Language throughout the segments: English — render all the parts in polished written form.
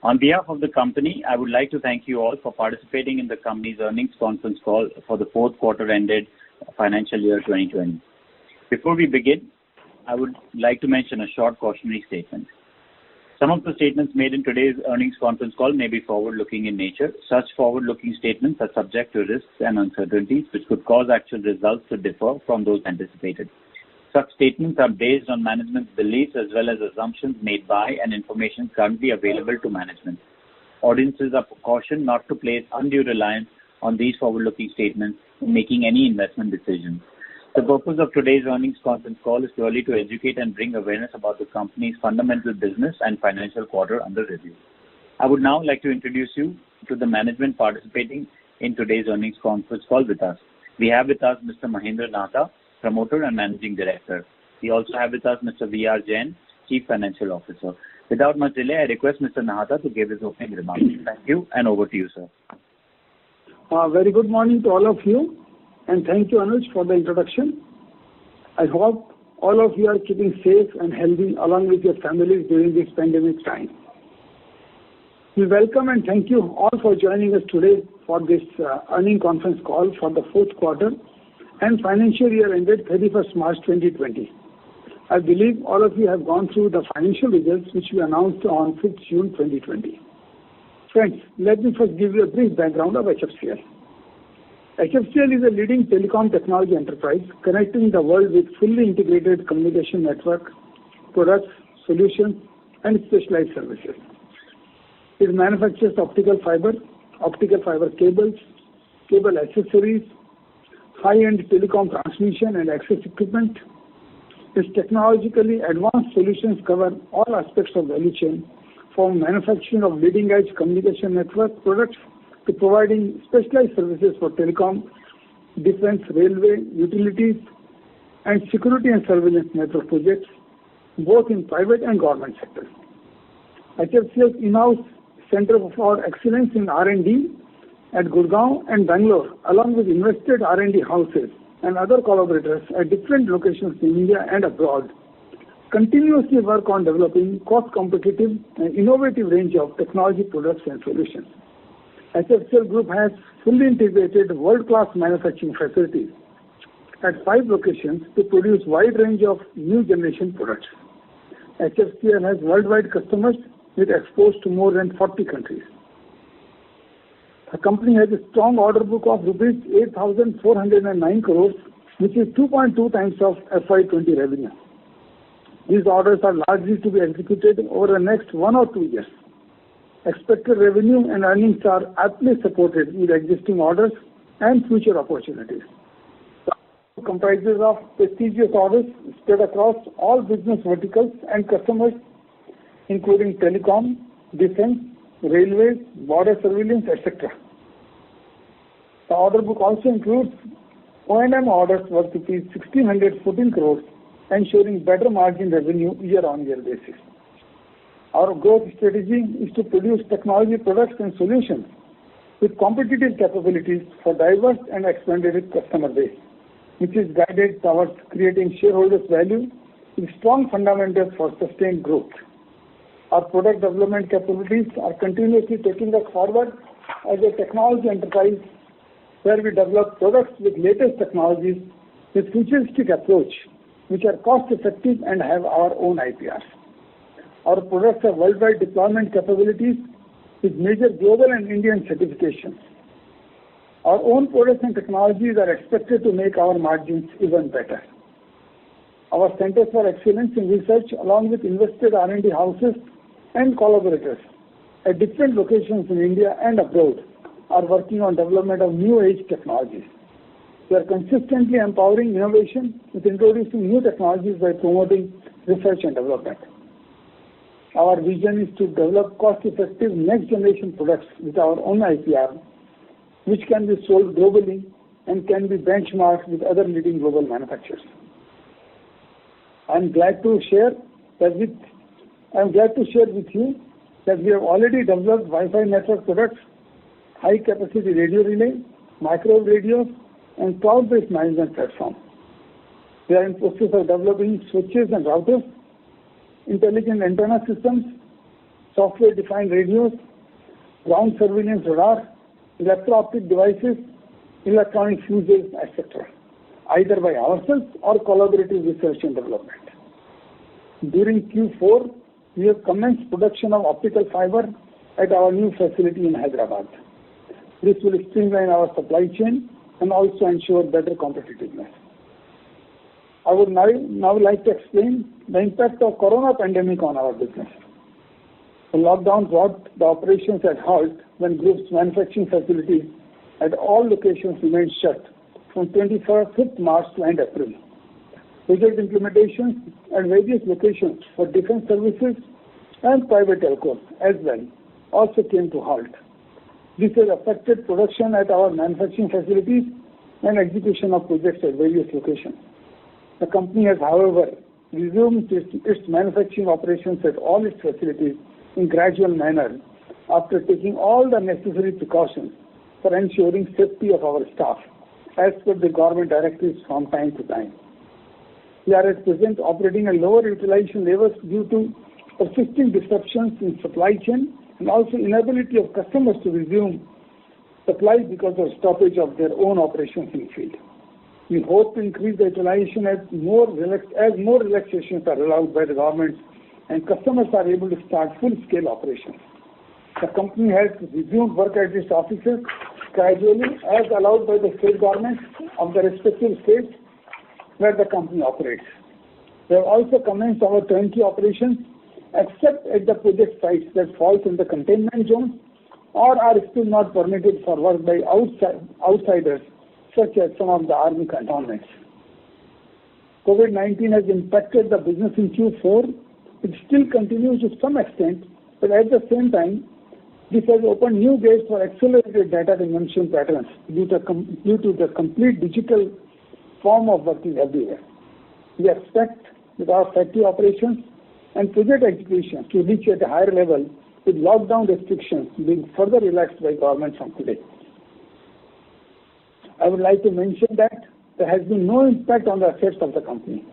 On behalf of the company, I would like to thank you all for participating in the company's earnings conference call for the fourth quarter ended financial year 2020. Before we begin, I would like to mention a short cautionary statement. Some of the statements made in today's earnings conference call may be forward-looking in nature. Such forward-looking statements are subject to risks and uncertainties which could cause actual results to differ from those anticipated. Such statements are based on management's beliefs as well as assumptions made by and information currently available to management. Audiences are cautioned not to place undue reliance on these forward-looking statements in making any investment decisions. The purpose of today's earnings conference call is purely to educate and bring awareness about the company's fundamental business and financial quarter under review. I would now like to introduce you to the management participating in today's earnings conference call with us. We have with us Mr. Mahendra Nahata, Promoter and Managing Director. We also have with us Mr. V.R. Jain, Chief Financial Officer. Without much delay, I request Mr. Nahata to give his opening remarks. Thank you, and over to you, sir. Very good morning to all of you, and thank you, Anuj, for the introduction. I hope all of you are keeping safe and healthy along with your families during this pandemic time. We welcome and thank you all for joining us today for this earnings conference call for the fourth quarter and financial year ended 31st March 2020. I believe all of you have gone through the financial results which we announced on 5th June 2020. Friends, let me first give you a brief background of HFCL. HFCL is a leading telecom technology enterprise connecting the world with fully integrated communication network, products, solutions, and specialized services. It manufactures optical fiber cables, cable accessories, high-end telecom transmission and access equipment. Its technologically advanced solutions cover all aspects of value chain, from manufacturing of leading-edge communication network products to providing specialized services for telecom, defense, railway, utilities, and security and surveillance network projects, both in private and government sectors. HFCL's in-house Center for Excellence in R&D at Gurgaon and Bangalore, along with invested R&D houses and other collaborators at different locations in India and abroad, continuously work on developing cost-competitive and innovative range of technology products and solutions. HFCL Group has fully integrated world-class manufacturing facilities at 5 locations to produce wide range of new generation products. HFCL has worldwide customers with exports to more than 40 countries. The company has a strong order book of rupees 8,409 crores, which is 2.2 times of FY20 revenue. These orders are largely to be executed over the next 1 or 2 years. Expected revenue and earnings are aptly supported with existing orders and future opportunities. The order comprises of prestigious orders spread across all business verticals and customers, including telecom, defense, railways, border surveillance, etc. The order book also includes O&M orders worth 1,614 crores, ensuring better margin revenue year-on-year basis. Our growth strategy is to produce technology products and solutions with competitive capabilities for diverse and expanded customer base, which is guided towards creating shareholders' value with strong fundamentals for sustained growth. Our product development capabilities are continuously taking us forward as a technology enterprise where we develop products with latest technologies with futuristic approach, which are cost-effective and have our own IPRs. Our products have worldwide deployment capabilities with major global and Indian certifications. Our own products and technologies are expected to make our margins even better. Our centers for excellence in research, along with invested R&D houses and collaborators at different locations in India and abroad, are working on development of new age technologies. We are consistently empowering innovation with introducing new technologies by promoting research and development. Our vision is to develop cost-effective next-generation products with our own IPR, which can be sold globally and can be benchmarked with other leading global manufacturers. I am glad to share with you that we have already developed Wi-Fi network products, high-capacity radio relay, microwave radios, and cloud-based management platform. We are in process of developing switches and routers, intelligent antenna systems, software-defined radios, ground surveillance radar, electro-optic devices, electronic fuses, etc., either by ourselves or collaborative research and development. During Q4, we have commenced production of optical fiber at our new facility in Hyderabad. This will streamline our supply chain and also ensure better competitiveness. I would now like to explain the impact of corona pandemic on our business. The lockdown brought the operations at halt when group's manufacturing facilities at all locations remained shut from 25th March to end April. Project implementations at various locations for defense services and private telcos as well also came to halt. This has affected production at our manufacturing facilities and execution of projects at various locations. The company has, however, resumed its manufacturing operations at all its facilities in gradual manner after taking all the necessary precautions for ensuring safety of our staff as per the government directives from time to time. We are at present operating at lower utilization levels due to persisting disruptions in supply chain and also inability of customers to resume supply because of stoppage of their own operations in field. We hope to increase the utilization as more relaxations are allowed by the government and customers are able to start full-scale operations. The company has resumed work at its offices gradually as allowed by the state governments of the respective states where the company operates. We have also commenced our turnkey operations except at the project sites that falls in the containment zones or are still not permitted for work by outsiders such as some of the army cantonments. COVID-19 has impacted the business in Q4. It still continues to some extent, but at the same time, this has opened new gates for accelerated data consumption patterns due to the complete digital form of working everywhere. We expect that our factory operations and project execution to reach at a higher level with lockdown restrictions being further relaxed by government from today. I would like to mention that there has been no impact on the assets of the company.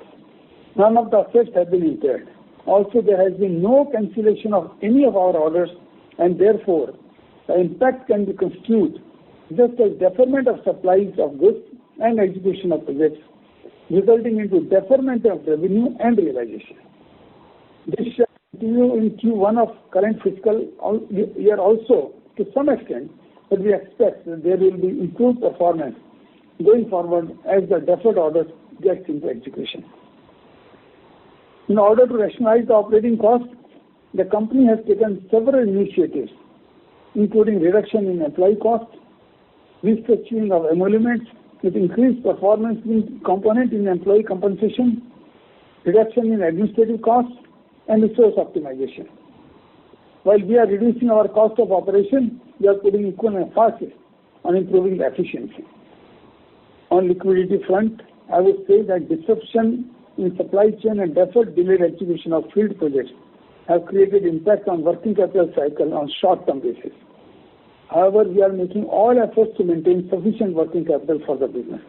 None of the assets have been impaired. Also, there has been no cancellation of any of our orders, and therefore, the impact can be construed just as deferment of supplies of goods and execution of projects, resulting into deferment of revenue and realization. This shall continue in Q1 of current fiscal year also to some extent, but we expect that there will be improved performance going forward as the deferred orders get into execution. In order to rationalize the operating costs, the company has taken several initiatives, including reduction in employee costs, restructuring of emoluments with increased performance component in employee compensation, reduction in administrative costs, and resource optimization. While we are reducing our cost of operation, we are putting equal emphasis on improving the efficiency. On liquidity front, I would say that disruption in supply chain and delayed execution of field projects have created impact on working capital cycle on short-term basis. However, we are making all efforts to maintain sufficient working capital for the business.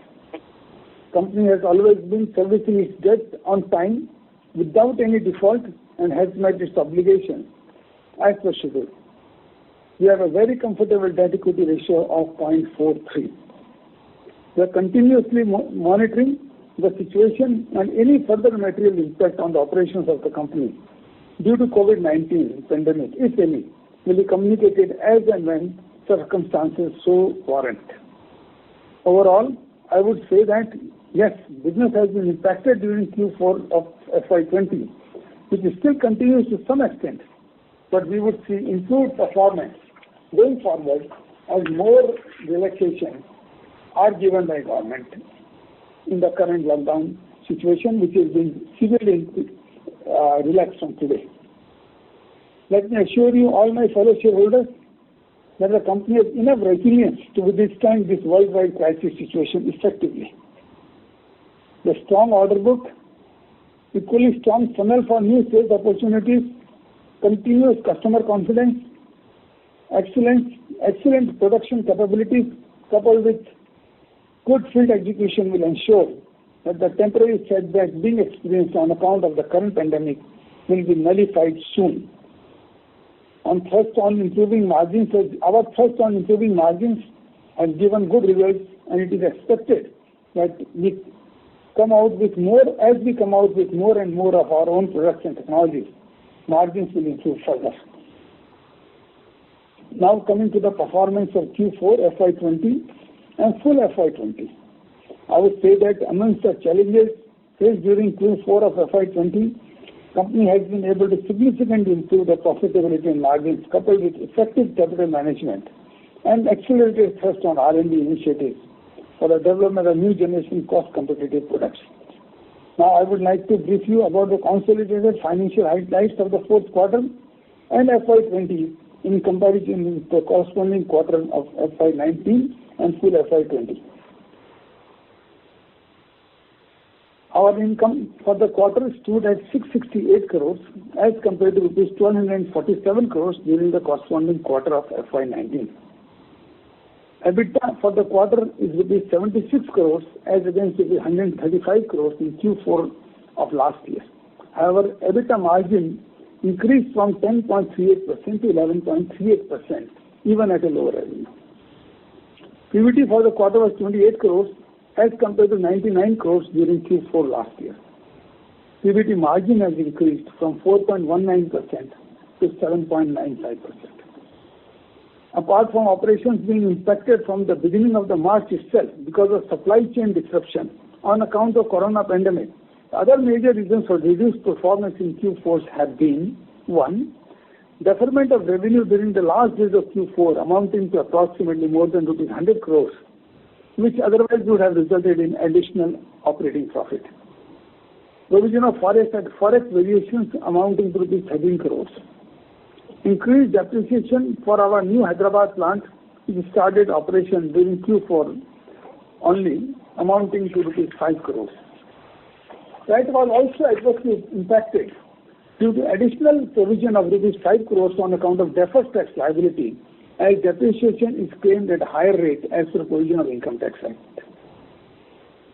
Company has always been servicing its debt on time without any default and has met its obligations as per schedule. We have a very comfortable debt equity ratio of 0.43. We are continuously monitoring the situation and any further material impact on the operations of the company due to COVID-19 pandemic, if any, will be communicated as and when circumstances so warrant. Overall, I would say that yes, business has been impacted during Q4 of FY20, which still continues to some extent, but we would see improved performance going forward as more relaxations are given by government in the current lockdown situation, which is being severely relaxed from today. Let me assure you, all my fellow shareholders, that the company has enough resilience to withstand this worldwide crisis situation effectively. The strong order book, equally strong funnel for new sales opportunities, continuous customer confidence, excellent production capabilities coupled with good field execution will ensure that the temporary setback being experienced on account of the current pandemic will be nullified soon. Our thrust on improving margins has given good results, and it is expected that we come out with more and more of our own products and technologies. Margins will improve further. Now coming to the performance of Q4 FY20 and full FY20. I would say that amongst the challenges faced during Q4 of FY20, company has been able to significantly improve the profitability and margins coupled with effective capital management and accelerated thrust on R&D initiatives for the development of new generation cost competitive products. Now I would like to brief you about the consolidated financial highlights of the fourth quarter and FY20 in comparison with the corresponding quarter of FY19 and full FY20. Our income for the quarter stood at 668 crores as compared to rupees 147 crores during the corresponding quarter of FY19. EBITDA for the quarter is rupees 76 crores as against rupees 135 crores in Q4 of last year. However, EBITDA margin increased from 10.38% to 11.38% even at a lower revenue. PBT for the quarter was 28 crores as compared to 99 crores during Q4 last year. PBT margin has increased from 4.19% to 7.95%. Apart from operations being impacted from the beginning of the March itself because of supply chain disruption on account of corona pandemic, other major reasons for reduced performance in Q4 have been: 1. Deferment of revenue during the last days of Q4 amounting to approximately more than rupees 100 crores, which otherwise would have resulted in additional operating profit. Provision of forex variations amounting to rupees 13 crores. Increased depreciation for our new Hyderabad plant, which started operation during Q4 only, amounting to rupees 5 crores. That was also adversely impacted due to additional provision of rupees 5 crores on account of deferred tax liability, as depreciation is claimed at a higher rate as per provision of Income Tax Act.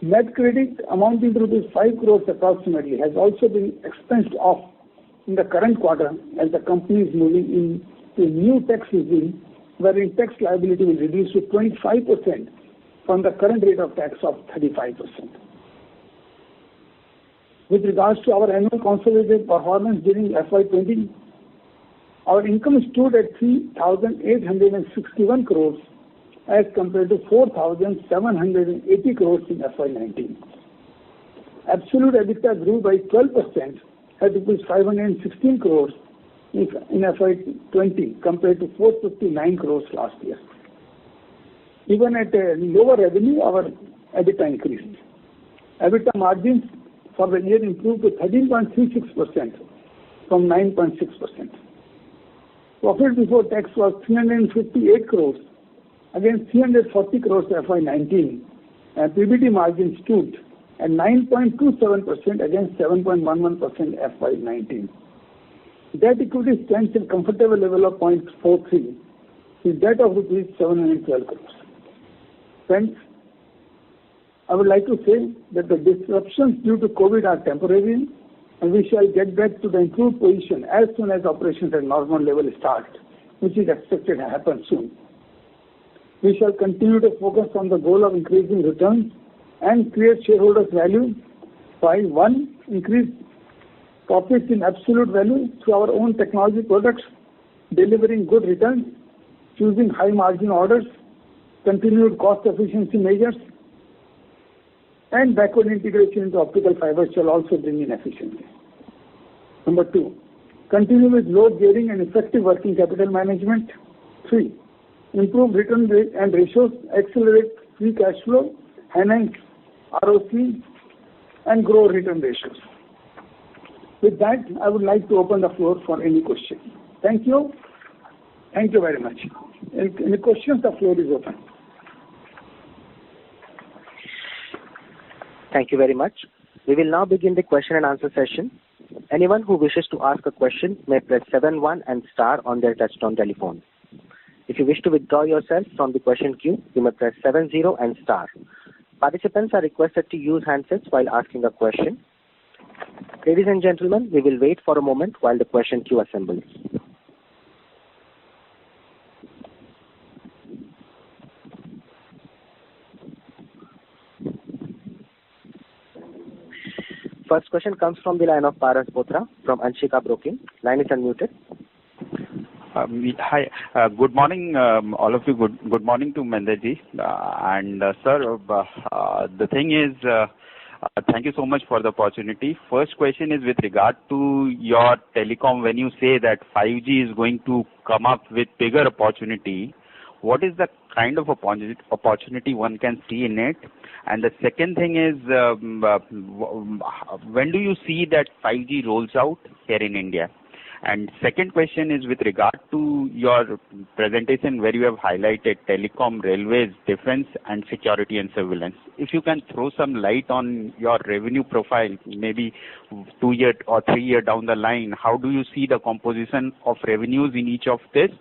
Net credit amounting to rupees 5 crores approximately has also been expensed off in the current quarter as the company is moving into a new tax regime wherein tax liability will reduce to 25% from the current rate of tax of 35%. With regards to our annual consolidated performance during FY20, our income stood at 3,861 crores as compared to 4,780 crores in FY19. Absolute EBITDA grew by 12% at rupees 516 crores in FY20 compared to 459 crores last year. Even at a lower revenue, our EBITDA increased. EBITDA margins for the year improved to 13.36% from 9.6%. Profit before tax was 358 crores against 340 crores FY19, and PBT margin stood at 9.27% against 7.11% FY19. Debt equity stands at comfortable level of 0.43 with debt of rupees 712 crores. Friends, I would like to say that the disruptions due to COVID are temporary, and we shall get back to the improved position as soon as operations at normal level start, which is expected to happen soon. We shall continue to focus on the goal of increasing returns and create shareholders' value by 1. Increase profits in absolute value through our own technology products, delivering good returns, choosing high margin orders, continued cost efficiency measures, and backward integration into optical fiber shall also bring in efficiency. Number 2, continue with low gearing and effective working capital management. 3, improve return rate and ratios, accelerate free cash flow, enhance ROC, and grow return ratios. With that, I would like to open the floor for any questions. Thank you. Thank you very much. Any questions, the floor is open. Thank you very much. We will now begin the question and answer session. Anyone who wishes to ask a question may press 7-1 and star on their touchtone telephone. If you wish to withdraw yourself from the question queue, you may press 7-0 and star. Participants are requested to use handsets while asking a question. Ladies and gentlemen, we will wait for a moment while the question queue assembles. first question comes from the line of Paras Bothra from Anshika Broking. Line is unmuted. Hi. Good morning, all of you. Good morning to Menderji. Sir, the thing is, thank you so much for the opportunity. First question is with regard to your telecom. When you say that 5G is going to come up with bigger opportunity, what is the kind of opportunity one can see in it? And the second thing is, when do you see that 5G rolls out here in India? And second question is with regard to your presentation where you have highlighted telecom, railways, defense, and security and surveillance. If you can throw some light on your revenue profile, maybe 2 year or 3 year down the line, how do you see the composition of revenues in each of these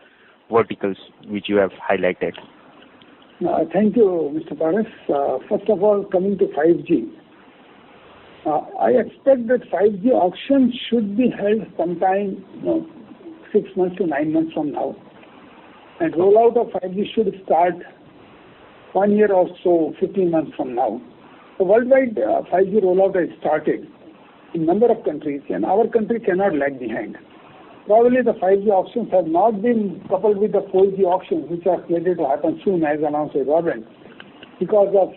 verticals which you have highlighted? Thank you, Mr. Paras. First of all, coming to 5G. I expect that 5G auction should be held sometime 6 months to 9 months from now. And rollout of 5G should start 1 year or so, 15 months from now. So worldwide 5G rollout has started in number of countries, and our country cannot lag behind. Probably the 5G auctions have not been coupled with the 4G auctions, which are slated to happen soon as announced by government, because of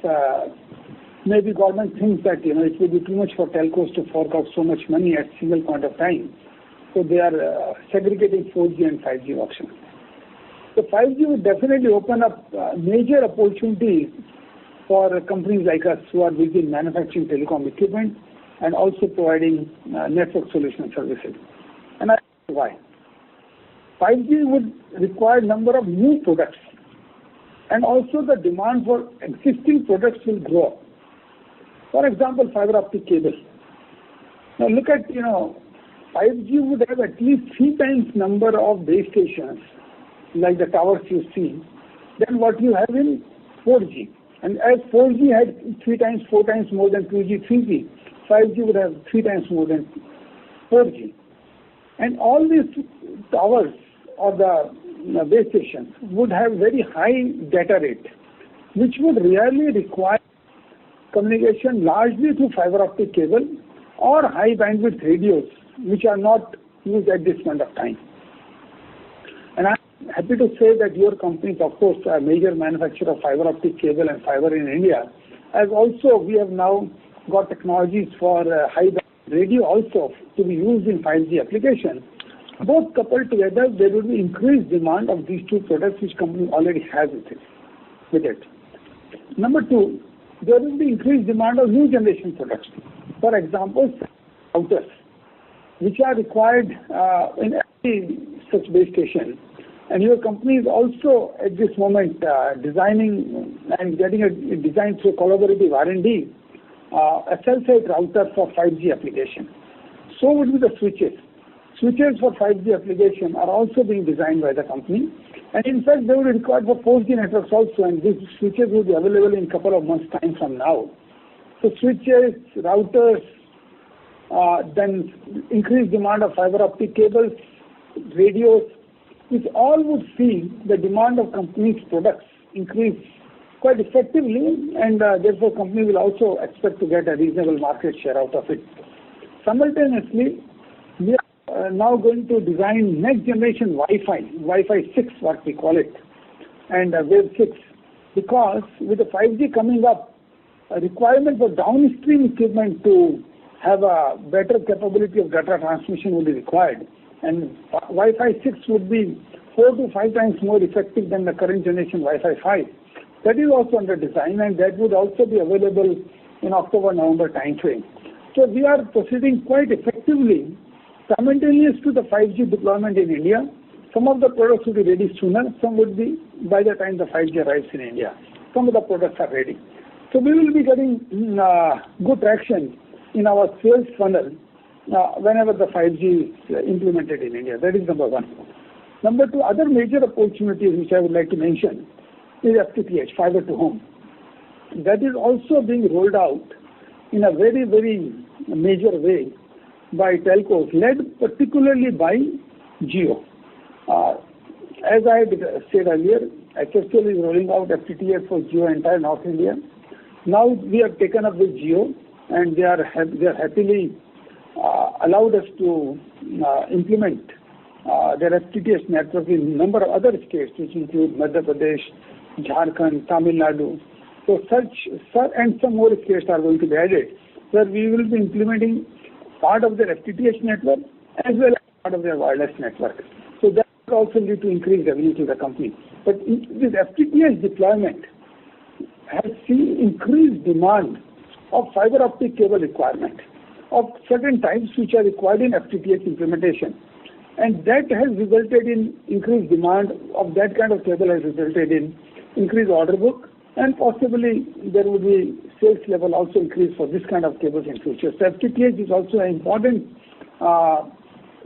maybe government thinks that it will be too much for telcos to fork out so much money at single point of time. So they are segregating 4G and 5G auctions. So 5G would definitely open up major opportunities for companies like us who are busy manufacturing telecom equipment and also providing network solution services. And I know why. 5G would require number of new products, and also the demand for existing products will grow. For example, fiber optic cable. Now look at, 5G would have at least 3 times number of base stations, like the towers you see, than what you have in 4G. And as 4G had 3 times, 4 times more than 2G, 3G, 5G would have 3 times more than 4G. And all these towers or the base stations would have very high data rate, which would really require communication largely through fiber optic cable or high bandwidth radios, which are not used at this point of time. And I'm happy to say that your company is, of course, a major manufacturer of fiber optic cable and fiber in India, as also we have now got technologies for high bandwidth radio also to be used in 5G application. Both coupled together, there will be increased demand of these two products which company already has with it. Number two, there will be increased demand of new generation products. For example, routers, which are required in every such base station. And your company is also at this moment designing and getting a design through collaborative R&D, a cell site router for 5G application. So would be the switches. Switches for 5G application are also being designed by the company. And in fact, they will be required for 4G networks also, and these switches will be available in a couple of months' time from now. So switches, routers, then increased demand of fiber optic cables, radios, which all would see the demand of companies' products increase quite effectively, and therefore company will also expect to get a reasonable market share out of it. Simultaneously, we are now going to design next generation Wi-Fi 6, what we call it, and Wave 6, because with the 5G coming up, a requirement for downstream equipment to have a better capability of data transmission will be required, and Wi-Fi 6 would be 4 to 5 times more effective than the current generation Wi-Fi 5. That is also under design, and that would also be available in October-November time frame. So we are proceeding quite effectively simultaneous to the 5G deployment in India. Some of the products will be ready sooner, some would be by the time the 5G arrives in India. Some of the products are ready. So we will be getting good traction in our sales funnel whenever the 5G is implemented in India. That is number one. Number two, other major opportunities which I would like to mention is FTTH, fiber to home. That is also being rolled out in a very, very major way by telcos, led particularly by Jio. As I had said earlier, HFCL is rolling out FTTH for Jio entire North India. Now we have taken up with Jio and they are happily allowed us to implement their FTTH network in a number of other states, which include Madhya Pradesh, Jharkhand, Tamil Nadu. So and some more states are going to be added, where we will be implementing part of their FTTH network as well as part of their wireless network. So that will also lead to increased revenue to the company. But this FTTH deployment has seen increased demand of fiber optic cable requirement of certain types which are required in FTTH implementation. And that has resulted in increased demand of that kind of cable, has resulted in increased order book, and possibly there would be sales level also increase for this kind of cables in future. So FTTH is also an important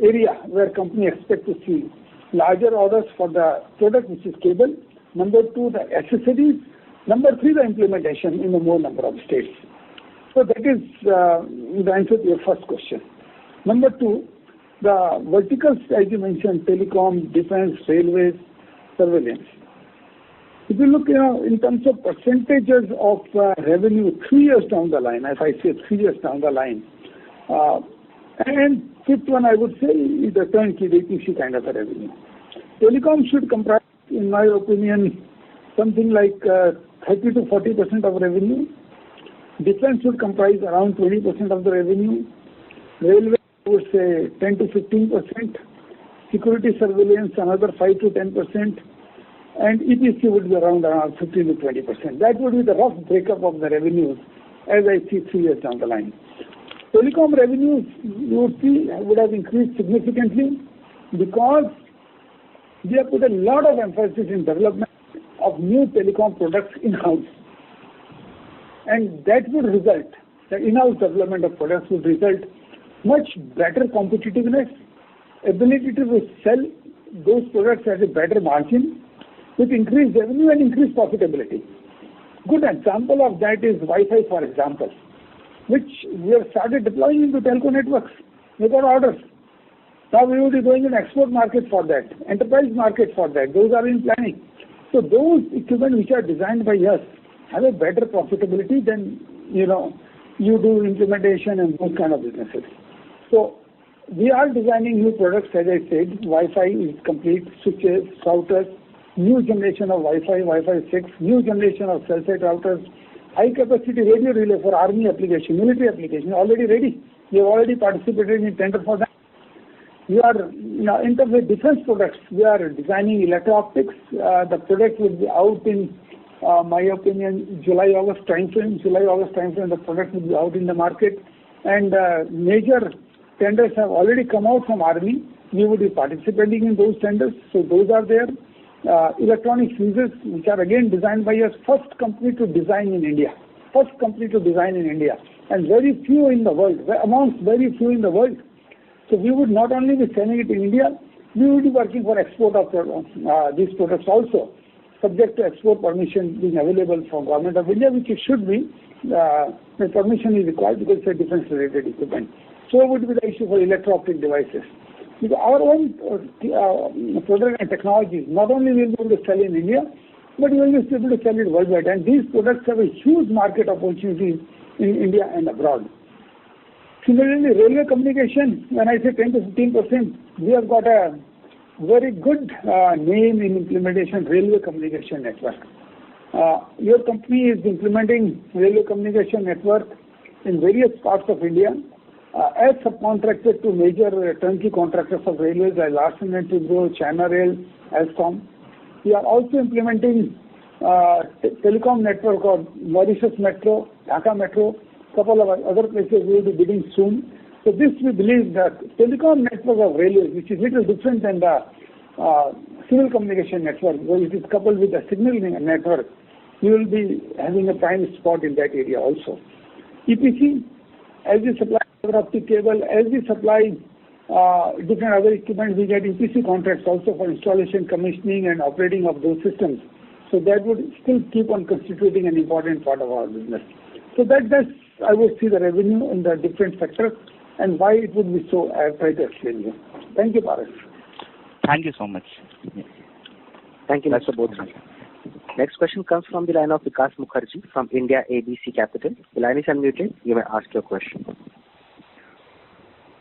area where company expect to see larger orders for the product, which is cable. Number 2, the accessories. Number 3, the implementation in a more number of states. So that is the answer to your first question. Number 2, the verticals, as you mentioned, telecom, defense, railways, surveillance. If you look, in terms of percentages of revenue 3 years down the line, if I say 3 years down the line, and fifth one I would say is the turnkey, the EPC kind of a revenue. Telecom should comprise, in my opinion, something like 30 to 40% of revenue. Defense should comprise around 20% of the revenue. Railway, I would say 10 to 15%. Security surveillance, another 5 to 10%. And EPC would be around 15 to 20%. That would be the rough breakup of the revenues as I see 3 years down the line. Telecom revenues, you would see, would have increased significantly because we have put a lot of emphasis in development of new telecom products in-house. And that would result, the in-house development of products would result much better competitiveness, ability to sell those products at a better margin with increased revenue and increased profitability. Good example of that is Wi-Fi, for example, which we have started deploying into telco networks. We got orders. Now we will be going in export market for that, enterprise market for that. Those are in planning. So those equipment which are designed by us have a better profitability than, you do implementation and those kind of businesses. So we are designing new products, as I said. Wi-Fi is complete, switches, routers, new generation of Wi-Fi, Wi-Fi 6, new generation of cell site routers, high capacity radio relay for army application, military application, already ready. We have already participated in tender for that. We are, in terms of defense products, we are designing electro-optics. The product will be out in, my opinion, July-August timeframe. July-August timeframe, the product will be out in the market. And major tenders have already come out from army. We will be participating in those tenders. So those are there. Electronic fuses, which are again designed by us, first company to design in India. First company to design in India. And very few in the world, amongst very few in the world. So we would not only be selling it in India, we will be working for export of these products also, subject to export permission being available from Government of India, which it should be. The permission is required because it's a defense-related equipment. So would be the issue for electro-optic devices. Because our own product and technologies, not only will be able to sell in India, but we will be able to sell it worldwide. And these products have a huge market opportunity in India and abroad. Similarly, railway communication, when I say 10 to 15%, we have got a very good name in implementation, railway communication network. Your company is implementing railway communication network in various parts of India as subcontracted to major turnkey contractors of railways like Larsen & Toubro, China Rail, Alstom. We are also implementing telecom network of Mauritius Metro, Dhaka Metro, couple of other places we will be bidding soon. So this we believe that telecom network of railways, which is little different than the civil communication network, where it is coupled with a signaling network, we will be having a prime spot in that area also. EPC, as we supply fiber optic cable, as we supply different other equipment, we get EPC contracts also for installation, commissioning and operating of those systems. So that would still keep on constituting an important part of our business. So that's, I would see the revenue in the different sectors and why it would be so. I have tried to explain you. Thank you, Paras. Thank you so much. Thank you, Mr. Bothra. Next question comes from the line of Vikas Mukherjee from India ABC Capital. The line is unmuted. You may ask your question.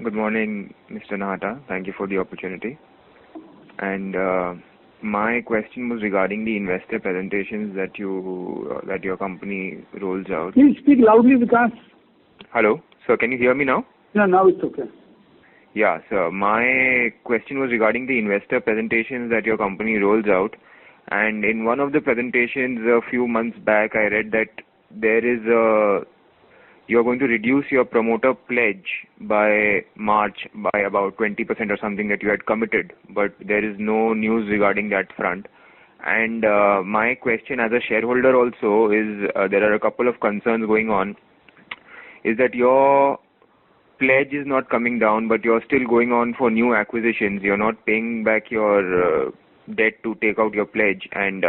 Good morning, Mr. Nahata. Thank you for the opportunity. And my question was regarding the investor presentations that your company rolls out. Please speak loudly, Vikas. Hello, sir. Can you hear me now? Yeah, now it's okay. Yeah, sir. My question was regarding the investor presentations that your company rolls out. And in one of the presentations a few months back, I read that you're going to reduce your promoter pledge by March by about 20% or something that you had committed, but there is no news regarding that front. And my question as a shareholder also is, there are a couple of concerns going on, is that your pledge is not coming down, but you're still going on for new acquisitions. You're not paying back your debt to take out your pledge, and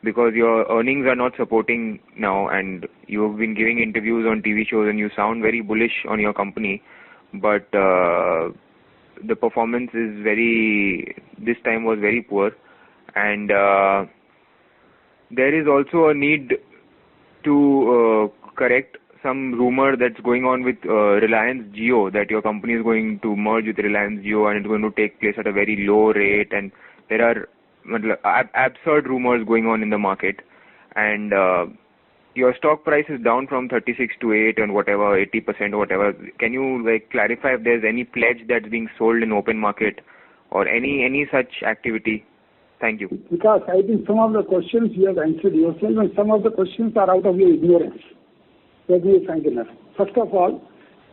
because your earnings are not supporting now, and you've been giving interviews on TV shows and you sound very bullish on your company, but the performance is this time was very poor, and there is also a need to correct some rumor that's going on with Reliance Jio, that your company is going to merge with Reliance Jio and it's going to take place at a very low rate, and there are absurd rumors going on in the market, and your stock price is down from 36 to 8 and whatever, 80% or whatever. Can you clarify if there's any pledge that's being sold in open market or any such activity? Thank you. Because I think some of the questions you have answered yourself and some of the questions are out of your ignorance. Let me be frank enough. First of all,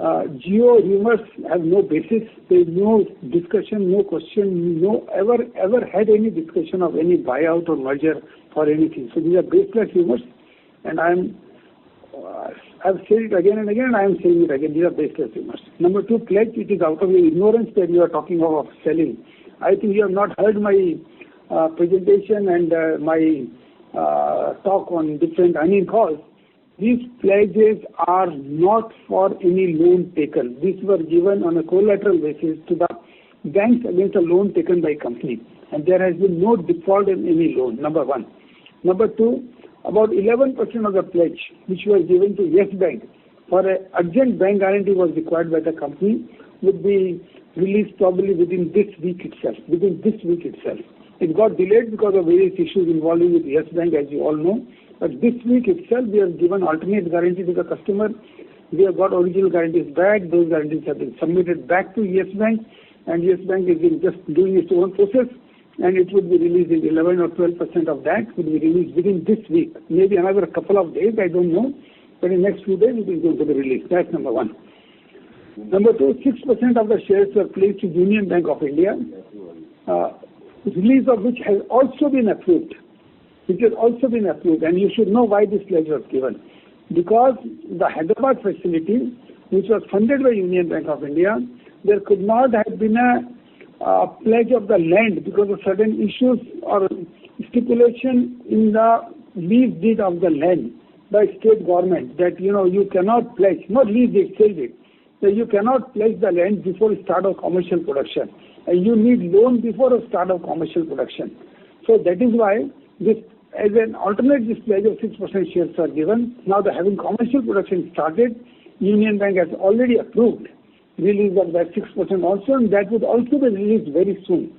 Jio rumors have no basis. There is no discussion, no question, ever had any discussion of any buyout or merger or anything. So these are baseless rumors, and I've said it again and again, and I am saying it again. These are baseless rumors. Number two, pledge, it is out of your ignorance that you are talking of selling. I think you have not heard my presentation and my talk on different earnings calls. These pledges are not for any loan taken. These were given on a collateral basis to the banks against a loan taken by company. And there has been no default in any loan, number one. Number two, about 11% of the pledge which was given to Yes Bank for an urgent bank guarantee was required by the company would be released probably within this week itself. It got delayed because of various issues involving with Yes Bank, as you all know. But this week itself, we have given alternate guarantee to the customer. We have got original guarantees back. Those guarantees have been submitted back to Yes Bank, and Yes Bank is just doing its own process, and it would be released in 11 or 12% of that would be released within this week. Maybe another couple of days, I don't know, but in the next few days it is going to be released. That's number one. Number two, 6% of the shares were placed to Union Bank of India, release of which has also been approved. And you should know why this pledge was given. Because the Hyderabad facility, which was funded by Union Bank of India, there could not have been a pledge of the land because of certain issues or stipulation in the lease deed of the land by state government that, you cannot pledge, not lease deed, sale deed, that you cannot pledge the land before start of commercial production. And you need loan before the start of commercial production. So that is why this, as an alternate, this pledge of 6% shares are given. Now having commercial production started, Union Bank has already approved release of that 6% also, and that would also be released very soon.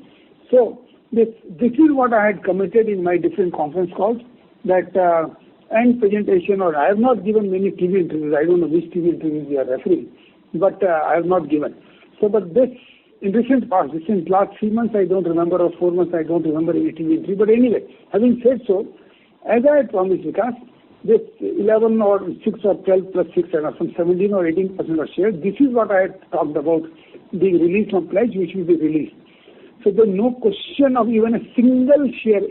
So this is what I had committed in my different conference calls, that and presentation, or I have not given many TV interviews. I don't know which TV interviews you are referring, but I have not given. So, but this, in recent past, in last 3 months, I don't remember, or 4 months, I don't remember any TV interview. But anyway, having said so, as I had promised Vikas, this 11 or 6 or 12 plus 6, and some 17 or 18% of shares, this is what I had talked about being released from pledge, which will be released. So there's no question of even a single share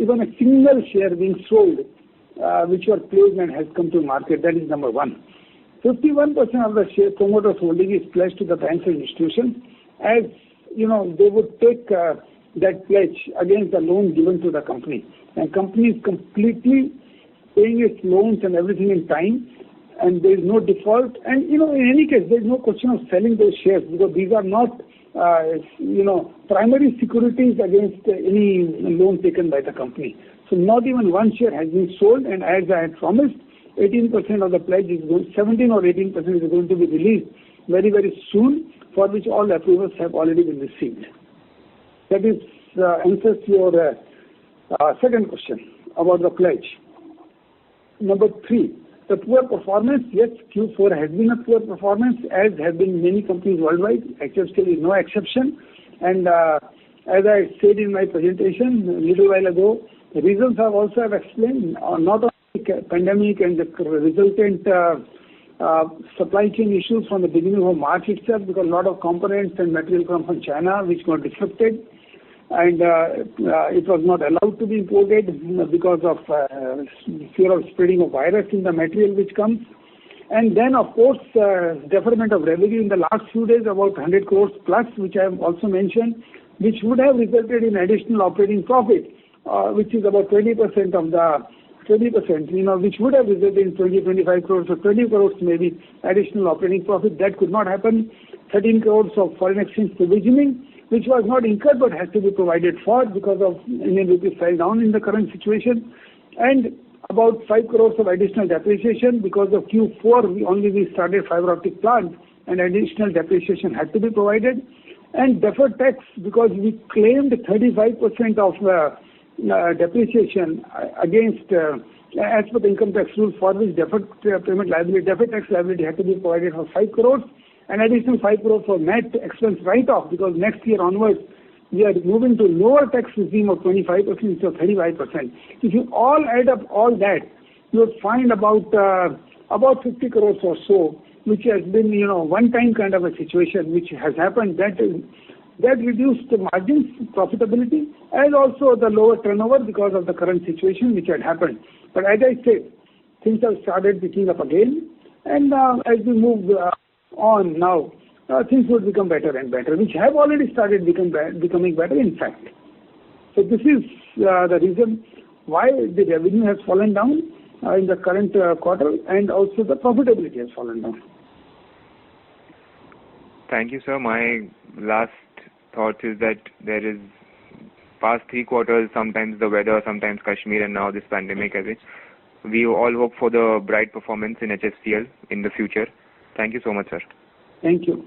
being sold, which were placed and has come to market. That is number one. 51% of the share promoters holding is pledged to the banks and institutions, as they would take that pledge against the loan given to the company. And company is completely paying its loans and everything in time, and there is no default. And in any case, there is no question of selling those shares, because these are not primary securities against any loan taken by the company. So not even one share has been sold, and as I had promised, 18% of the pledge is going, 17 or 18% is going to be released very, very soon, for which all approvals have already been received. That is answers to your second question about the pledge. Number 3, the poor performance. Yes, Q4 has been a poor performance, as have been many companies worldwide. HFCL is no exception. And as I said in my presentation a little while ago, the reasons I also have explained, not only pandemic and the resultant supply chain issues from the beginning of March itself, because a lot of components and material come from China, which got disrupted, and it was not allowed to be imported because of fear of spreading of virus in the material which comes. And then, of course, deferment of revenue in the last few days, about 100 crores plus, which I have also mentioned, which would have resulted in additional operating profit, which is about 20% of the 20%, which would have resulted in 25 crores or 20 crores maybe additional operating profit. That could not happen. 13 crores of foreign exchange provisioning, which was not incurred but has to be provided for because of Indian rupee fell down in the current situation, and about 5 crores of additional depreciation because of Q4 we started fiber optic plant, and additional depreciation had to be provided, and deferred tax because we claimed 35% of depreciation against as per the income tax rule, for which deferred tax liability had to be provided for 5 crores. An additional 5 crores for net expense write-off, because next year onwards we are moving to lower tax regime of 25% instead of 35%. If you all add up all that, you would find about 50 crores or so, which has been one-time kind of a situation which has happened. That reduced the margins, profitability, and also the lower turnover because of the current situation which had happened. But as I said, things have started picking up again, and as we move on now, things will become better and better, which have already started becoming better, in fact. So this is the reason why the revenue has fallen down in the current quarter, and also the profitability has fallen down. Thank you, sir. My last thought is that there is past 3 quarters, sometimes the weather, sometimes Kashmir, and now this pandemic. We all hope for the bright performance in HFCL in the future. Thank you so much, sir. Thank you.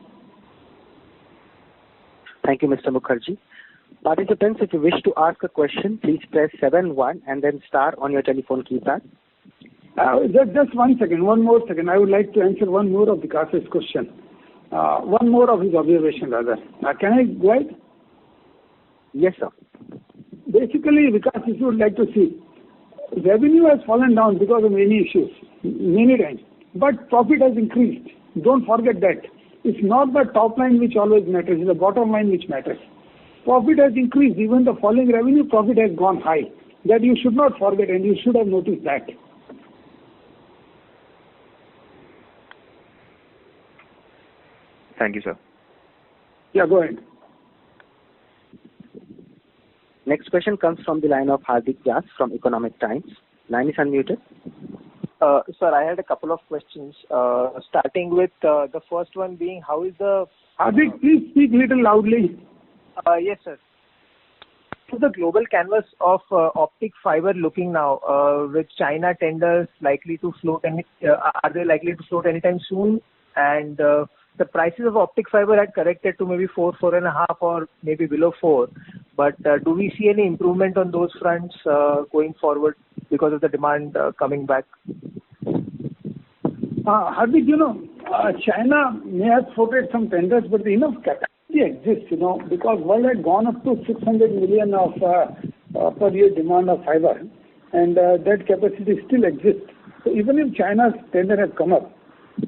Thank you, Mr. Mukherjee. Participants, if you wish to ask a question, please press 7-1 and then star on your telephone keypad. Just one more second. I would like to answer one more of Vikas's question. One more of his observation, rather. Can I go ahead? Yes, sir. Basically, Vikas, if you would like to see, revenue has fallen down because of many issues, many times, but profit has increased. Don't forget that. It's not the top line which always matters, it's the bottom line which matters. Profit has increased. Even the falling revenue, profit has gone high. That you should not forget, and you should have noticed that. Thank you, sir. Yeah, go ahead. Next question comes from the line of Hardik Vyas from Economic Times. Line is unmuted. Sir, I had a couple of questions, starting with the first one being, how is the... Hardik, please speak little loudly. Yes, sir. So the global canvas of optic fiber looking now, with China tenders likely to float, are they likely to float anytime soon? And the prices of optic fiber had corrected to maybe 4.5 or maybe below 4. But do we see any improvement on those fronts going forward because of the demand coming back? Hardik, China may have floated some tenders, but enough capacity exists, because world had gone up to 600 million of per year demand of fiber, and that capacity still exists. So even if China's tender has come up,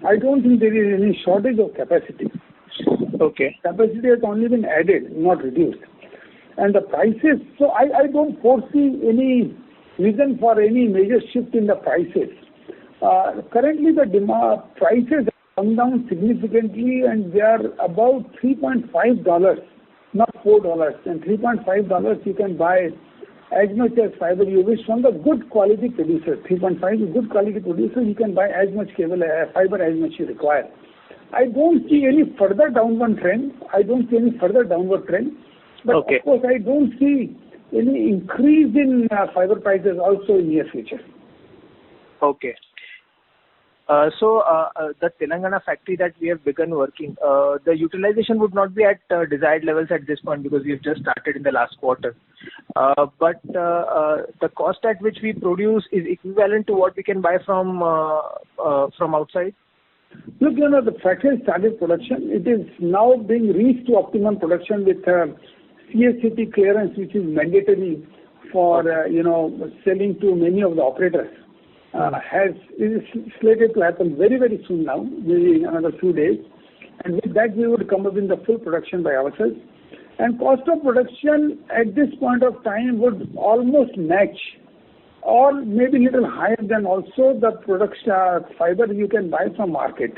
I don't think there is any shortage of capacity. Okay. Capacity has only been added, not reduced. And the prices, so I don't foresee any reason for any major shift in the prices. Currently, the demand prices have come down significantly, and they are about $3.5, not $4. And $3.5 you can buy as much as fiber you wish from the good quality producers. 3.5 is good quality producer. You can buy as much cable fiber as much you require. I don't see any further downward trend. But Okay. Of course, I don't see any increase in fiber prices also in near future. Okay. So the Telangana factory that we have begun working, the utilization would not be at desired levels at this point because we have just started in the last quarter. But the cost at which we produce is equivalent to what we can buy from outside? Look, the factory started production. It is now being reached to optimum production with CSCT clearance, which is mandatory for, selling to many of the operators. Is slated to happen very, very soon now, maybe in another few days. And with that, we would come up in the full production by ourselves. And cost of production at this point of time would almost match or maybe little higher than also the production fiber you can buy from market.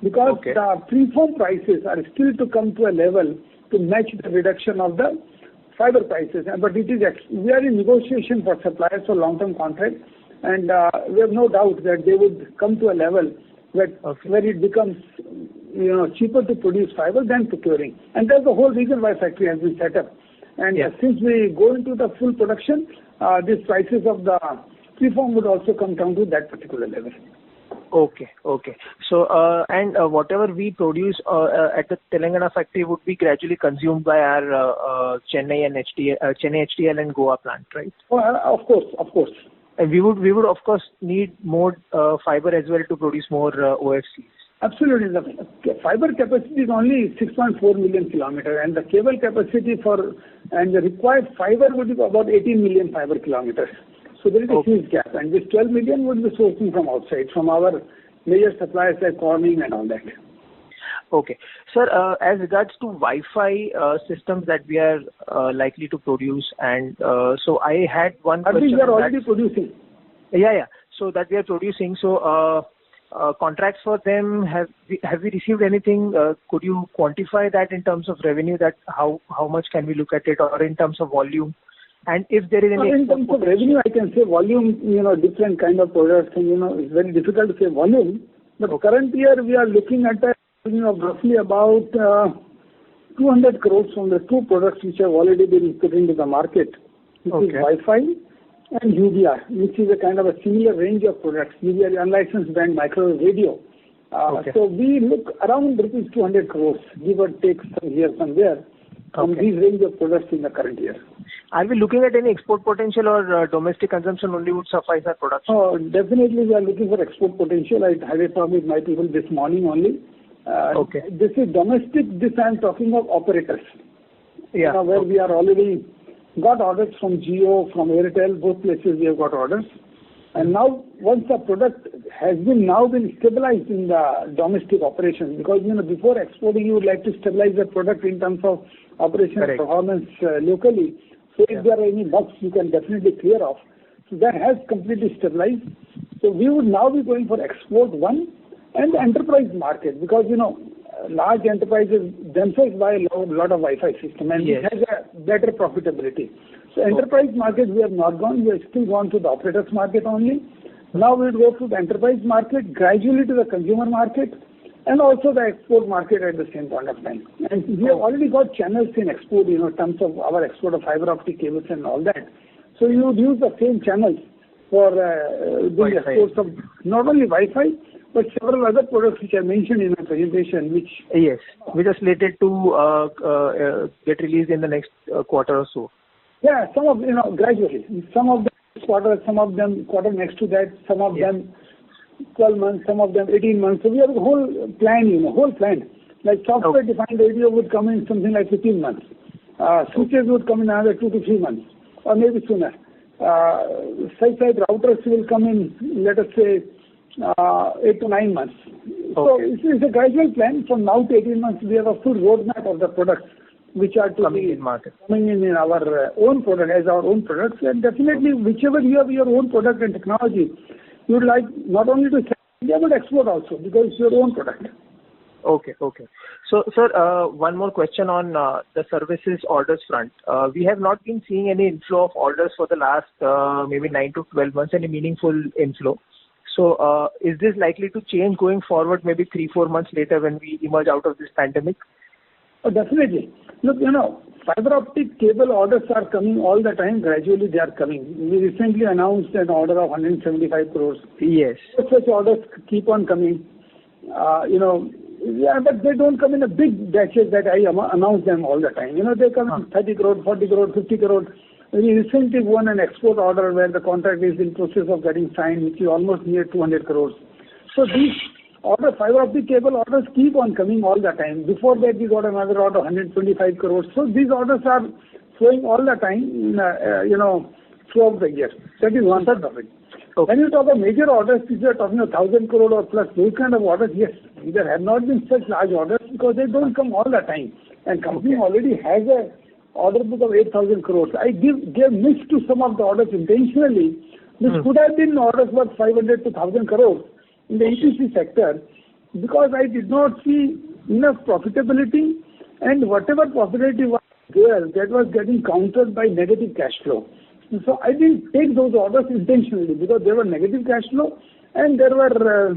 Because Okay. the preform prices are still to come to a level to match the reduction of the fiber prices. But we are in negotiation for suppliers for long-term contract. And we have no doubt that they would come to a level where it becomes cheaper to produce fiber than procuring. And that's the whole reason why factory has been set up. And since we go into the full production, these prices of the preform would also come down to that particular level. Okay. So, and whatever we produce at the Telangana factory would be gradually consumed by our Chennai HTL and Goa plant, right? Oh, of course. And we would of course need more fiber as well to produce more OFCs. Absolutely. The fiber capacity is only 6.4 million kilometers, and the cable capacity and the required fiber would be about 18 million fiber kilometers. So there is a huge gap, and this 12 million would be sourcing from outside, from our major suppliers like Corning and all that. Okay. Sir, as regards to Wi-Fi systems that we are likely to produce, and so I had one question. I think we are already producing. Yeah. So that we are producing. So contracts for them, have we received anything? Could you quantify that in terms of revenue? That how much can we look at it, or in terms of volume? And if there is any in terms of revenue, I can say volume. Different kind of products, and it's very difficult to say volume. But current year we are looking at a revenue of roughly about 200 crores from the two products which have already been put into the market, which is Wi-Fi and UBR, which is a kind of a similar range of products, UBR unlicensed band microwave radio. So we look around rupees 200 crores, give or take some here, some there, from these range of products in the current year. Are we looking at any export potential, or domestic consumption only would suffice our production? Oh, definitely we are looking for export potential. I had a talk with my people this morning only. This is domestic. This I am talking of operators. Yeah. Where we are already got orders from Jio, from Airtel, both places we have got orders. And now, once the product has been stabilized in the domestic operation, because before exporting, you would like to stabilize the product in terms of operation performance locally. So if there are any bugs, you can definitely clear off. So that has completely stabilized. So we would now be going for export one and the enterprise market, because large enterprises themselves buy a lot of Wi-Fi system, and it has a better profitability. So enterprise market we have not gone. We have still gone to the operators market only. Now we will go to the enterprise market, gradually to the consumer market, and also the export market at the same point of time. And we have already got channels in export, in terms of our export of fiber optic cables and all that. So you would use the same channels for doing exports of not only Wi-Fi, but several other products which I mentioned in my presentation, which are slated to get released in the next quarter or so. Yeah, some of gradually. Some of them this quarter, some of them quarter next to that, some of them 12 months, some of them 18 months. So we have a whole plan, Like software-defined radio would come in something like 15 months. Switches would come in another 2 to 3 months, or maybe sooner. Side routers will come in, let us say, 8 to 9 months. So it's a gradual plan. From now to 18 months, we have a full roadmap of the products which are to coming be in market, coming in our own product, as our own products. And definitely, whichever you have your own product and technology, you would like not only to sell India but export also, because it's your own product. Okay. So, sir, one more question on the services orders front. We have not been seeing any inflow of orders for the last maybe 9 to 12 months, any meaningful inflow. So is this likely to change going forward, maybe 3-4 months later when we emerge out of this pandemic? Oh, definitely. Look, fiber optic cable orders are coming all the time. Gradually they are coming. We recently announced an order of 175 crores. Yes. Such orders keep on coming. But they don't come in a big batches that I announce them all the time. They come in 30 crores, 40 crores, 50 crores. We recently won an export order where the contract is in process of getting signed, which is almost near 200 crores. So these fiber optic cable orders keep on coming all the time. Before that, we got another order, 125 crores. So these orders are flowing all the time, throughout the year. That is one part of it. Okay. When you talk of major orders, if you are talking of 1,000 crore or plus, those kind of orders, yes, there have not been such large orders because they don't come all the time. And company already has a order book of 8,000 crores. I gave miss to some of the orders intentionally. This could have been orders worth 500 to 1,000 crores in the EPC sector because I did not see enough profitability, and whatever profitability was there, that was getting countered by negative cash flow. So I didn't take those orders intentionally because there were negative cash flow and there were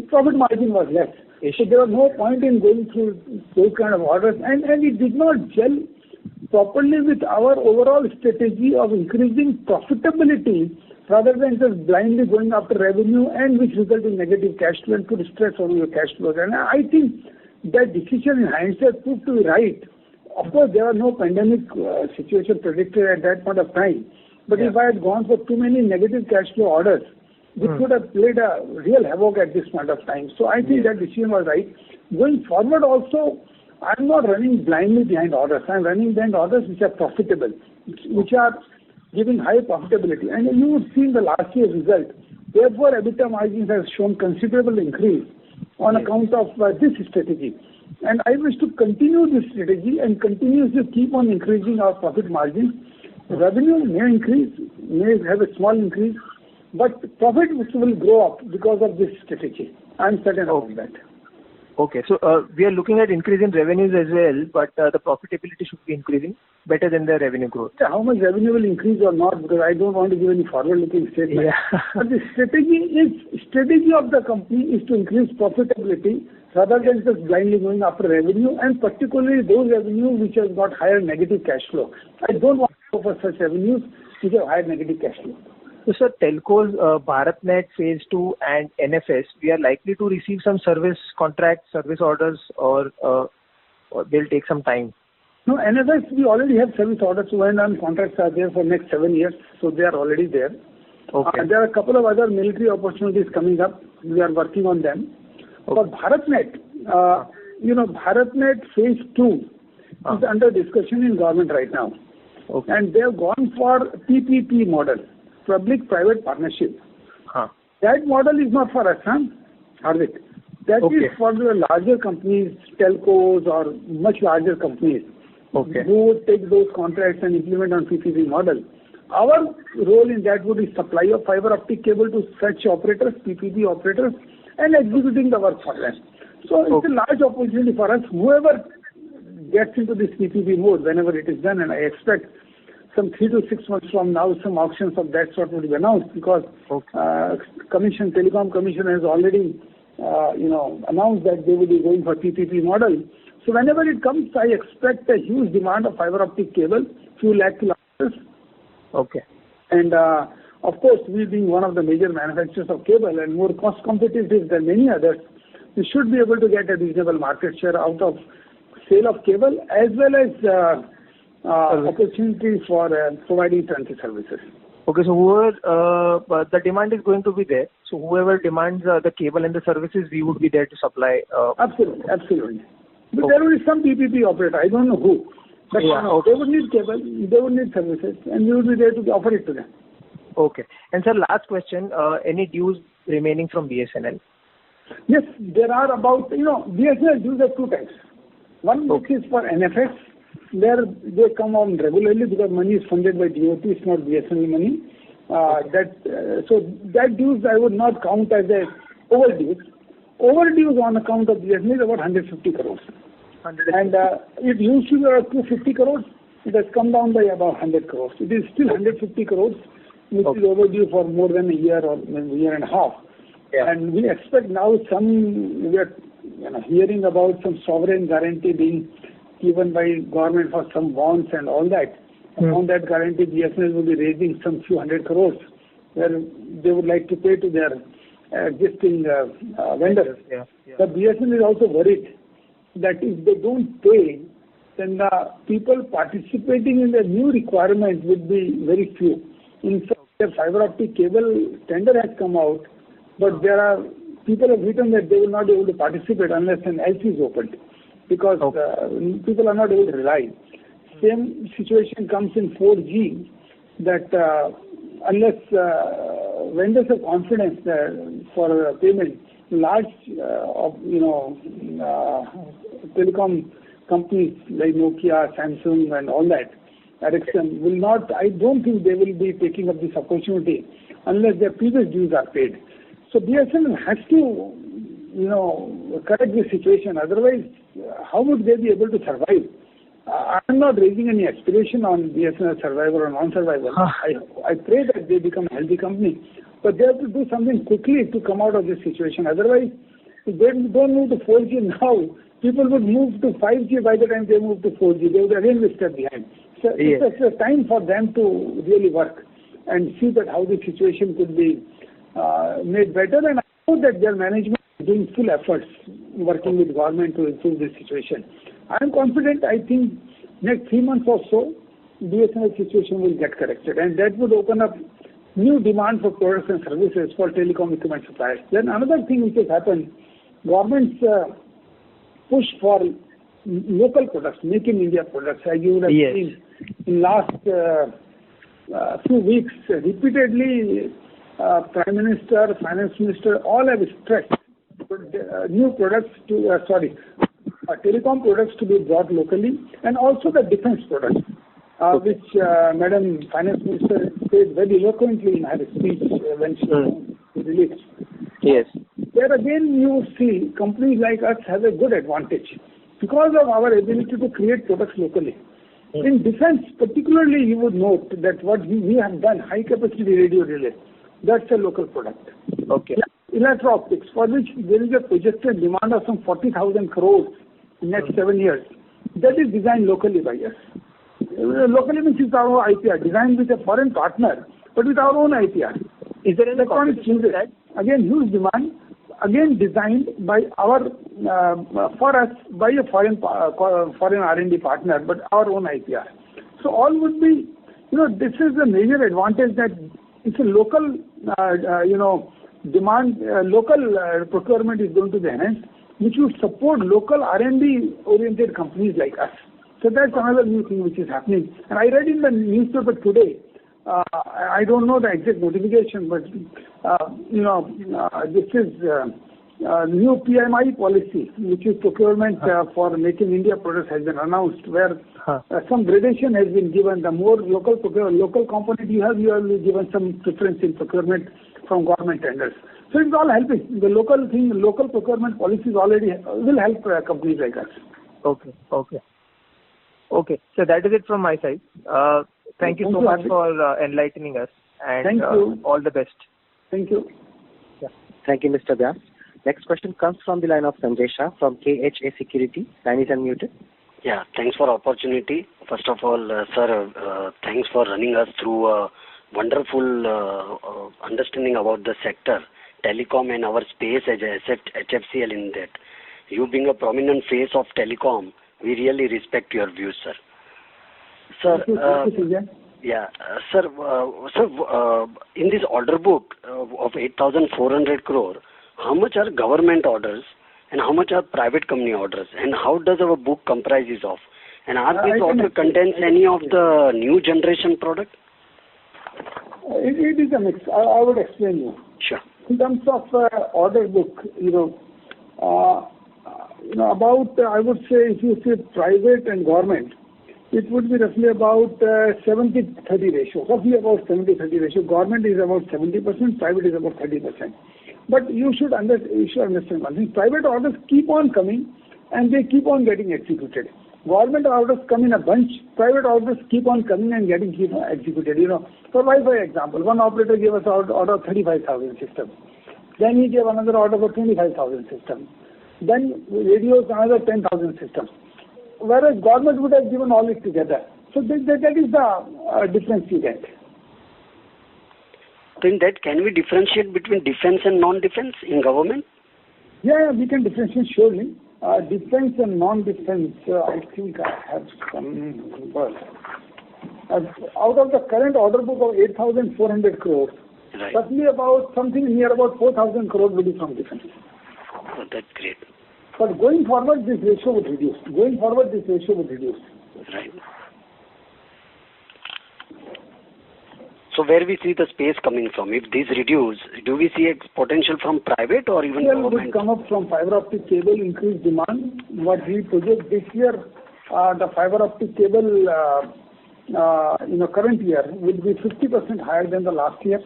profit margin was less. So there was no point in going through those kind of orders, and it did not gel properly with our overall strategy of increasing profitability rather than just blindly going after revenue, and which result in negative cash flow and put stress on your cash flows. And I think that decision in hindsight proved to be right. Of course, there are no pandemic situation predicted at that point of time. But if I had gone for too many negative cash flow orders, this could have played a real havoc at this point of time. So I think that decision was right. Going forward also, I'm not running blindly behind orders. I'm running behind orders which are profitable, which are giving high profitability. And you would see in the last year's result, therefore EBITDA margins have shown considerable increase on account of this strategy. And I wish to continue this strategy and continuously keep on increasing our profit margins. Revenue may increase, may have a small increase, but profit will grow up because of this strategy. I'm certain about that. Okay, so we are looking at increase in revenues as well, but the profitability should be increasing better than the revenue growth. How much revenue will increase or not, because I don't want to give any forward-looking statement. But the strategy of the company is to increase profitability rather than just blindly going after revenue, and particularly those revenues which have got higher negative cash flow. I don't want to go for such revenues which have higher negative cash flow. So, sir, telcos, BharatNet Phase 2 and NFS, we are likely to receive some service contracts, service orders, or they'll take some time? No, NFS, we already have service orders. 1 contracts are there for next 7 years, so they are already there. Okay. There are a couple of other military opportunities coming up. We are working on them. For BharatNet, BharatNet Phase 2 is under discussion in government right now. Okay. And they have gone for PPP model, public-private partnership. That model is not for us, Hardik. That is for the larger companies, telcos or much larger companies who would take those contracts and implement on PPP model. Our role in that would be supply of fiber optic cable to such operators, PPP operators, and executing the work for them. So it's a large opportunity for us. Whoever gets into this PPP mode, whenever it is done, and I expect some 3 to 6 months from now, some auctions of that sort will be announced, because Telecom Commission has already, announced that they will be going for PPP model. So whenever it comes, I expect a huge demand of fiber optic cable, few lakh kilometers. Okay. And of course, we being one of the major manufacturers of cable and more cost competitive than many others, we should be able to get a reasonable market share out of sale of cable as well as opportunity for providing turnkey services. Okay, so whoever the demand is going to be there. So whoever demands the cable and the services, we would be there to supply. Absolutely. But there will be some PPP operator. I don't know who. But they would need cable, they would need services, and we would be there to offer it to them. Okay. And sir, last question, any dues remaining from BSNL? Yes, there are about, BSNL dues are 2 types. One which is for NFS, where they come on regularly because money is funded by DOT, it's not BSNL money. So that dues I would not count as a overdues. Overdues on account of BSNL is about 150 crores. And it used to be about 250 crores. It has come down by about 100 crores. It is still 150 crores, which is overdue for more than a year or a year and a half. Yeah. And we expect now we are hearing about some sovereign guarantee being given by government for some bonds and all that. On that guarantee, BSNL will be raising some few hundred crores where they would like to pay to their existing vendors. Yeah. But BSNL is also worried that if they don't pay, then the people participating in the new requirement would be very few. In fact, the fiber optic cable tender has come out, but there are people have written that they will not be able to participate unless an LC is opened, because people are not able to rely. Same situation comes in 4G, that unless vendors have confidence for payment, large telecom companies like Nokia, Samsung and all that, Ericsson will not, I don't think they will be taking up this opportunity unless their previous dues are paid. So BSNL has to, correct this situation. Otherwise, how would they be able to survive? I'm not raising any aspiration on BSNL survival or non-survival. I pray that they become a healthy company. But they have to do something quickly to come out of this situation. Otherwise, if they don't move to 4G now, people would move to 5G by the time they move to 4G. They would again be step behind. So it's a time for them to really work and see that how the situation could be made better. And I know that their management is doing full efforts working with government to improve this situation. I am confident. I think next 3 months or so, BSNL situation will get corrected, and that would open up new demand for products and services for telecom equipment suppliers. Then another thing which has happened, government's push for local products, make in India products, as you would have seen in last few weeks, repeatedly, Prime Minister, Finance Minister, all have stressed new products telecom products to be brought locally, and also the defense products, which Madam Finance Minister said very eloquently in her speech when she released. Yes. There again you see companies like us have a good advantage because of our ability to create products locally. In defense particularly, you would note that what we have done, high capacity radio relay, that's a local product. Okay. Electro-optics, for which there is a projected demand of some 40,000 crores in next 7 years. That is designed locally by us. Locally means it's our own IPR, designed with a foreign partner, but with our own IPR. Is there any competition with that? Again, huge demand. Again, designed by for us by a foreign R&D partner, but our own IPR. So all would be, this is a major advantage that it's a local, demand, local procurement is going to be enhanced, which will support local R&D oriented companies like us. So that's another new thing which is happening. And I read in the newspaper today, I don't know the exact notification, but this is new PMI policy, which is procurement for making India products, has been announced, where some gradation has been given. The more local component you have, you will be given some preference in procurement from government tenders. So it's all helping. The local procurement policies already will help companies like us. Okay. So that is it from my side. Thank you so much for enlightening us, and thank you. All the best. Thank you. Yeah. Thank you, Mr. Vyas. Next question comes from the line of Sanjay Shah from KHA Security. Line is unmuted. Yeah, thanks for opportunity. First of all, sir, thanks for running us through a wonderful understanding about the sector, telecom and our space as a asset HFCL in that. You being a prominent face of telecom, we really respect your views, sir. Sir, in this order book of 8,400 crore, how much are government orders and how much are private company orders, and how does our book comprises of? And are these orders contains any of the new generation product? It is a mix. I would explain you. Sure. In terms of order book, about, I would say, if you say private and government, it would be roughly about 70-30 ratio. Roughly about 70-30 ratio. Government is about 70%, private is about 30%. But you should understand one thing. Private orders keep on coming and they keep on getting executed. Government orders come in a bunch. Private orders keep on coming and getting executed. For Wi-Fi example, one operator gave us order of 35,000 systems. Then he gave another order for 25,000 systems. Then radios, another 10,000 systems. Whereas government would have given all it together. So that is the difference you get. So in that, can we differentiate between defense and non-defense in government? Yeah, we can differentiate surely. Defense and non-defense, I think I have some numbers. Out of the current order book of 8,400 crores, Right. roughly about something near about 4,000 crores will be from defense. Oh, that's great. But going forward, this ratio would reduce. Right. So where we see the space coming from? If these reduce, do we see potential from private or even Well, government? would come up from fiber optic cable, increased demand. What we project this year, the fiber optic cable, current year will be 50% higher than the last year.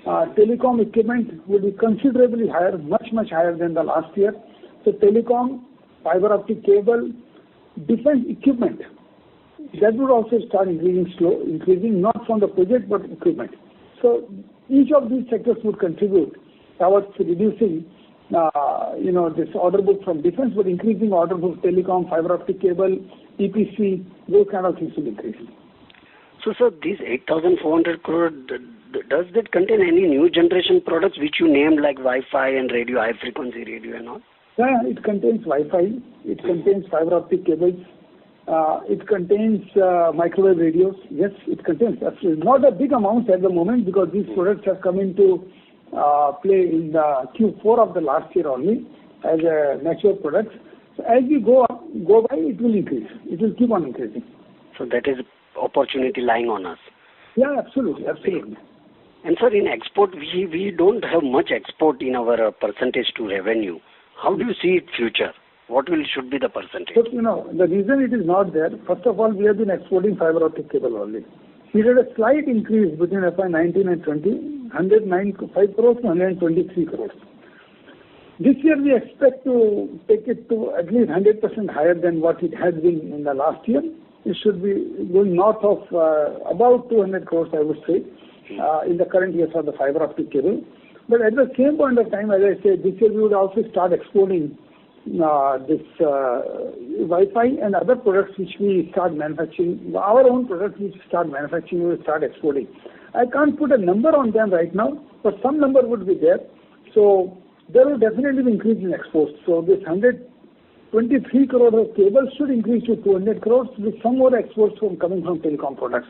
Telecom equipment will be considerably higher, much higher than the last year. So telecom, fiber optic cable, defense equipment, that would also start increasing not from the project but equipment. So each of these sectors would contribute towards reducing, this order book from defense, but increasing order book telecom, fiber optic cable, EPC, those kind of things will increase. So, sir, these 8,400 crore, does that contain any new generation products which you named like Wi-Fi and radio, high frequency radio and all? Yeah, it contains Wi-Fi, it contains fiber optic cables, it contains microwave radios. Yes, it contains. Absolutely. Not a big amount at the moment because these products have come into play in the Q4 of the last year only as a mature products. So as we go by, it will increase. It will keep on increasing. So that is opportunity lying on us. Yeah, absolutely. And sir, in export, we don't have much export in our percentage to revenue. How do you see it future? What should be the percentage? So, the reason it is not there, first of all, we have been exporting fiber optic cable only. We had a slight increase between FY 19 and 20, 105 crores to 123 crores. This year we expect to take it to at least 100% higher than what it has been in the last year. It should be going north of about 200 crores, I would say, in the current year for the fiber optic cable. But at the same point of time, as I said, this year we would also start exporting this Wi-Fi and other products which we start manufacturing. Our own products which we start manufacturing, we will start exporting. I can't put a number on them right now, but some number would be there. So there will definitely be increase in exports. So this 123 crores of cable should increase to 200 crores with some more exports coming from telecom products.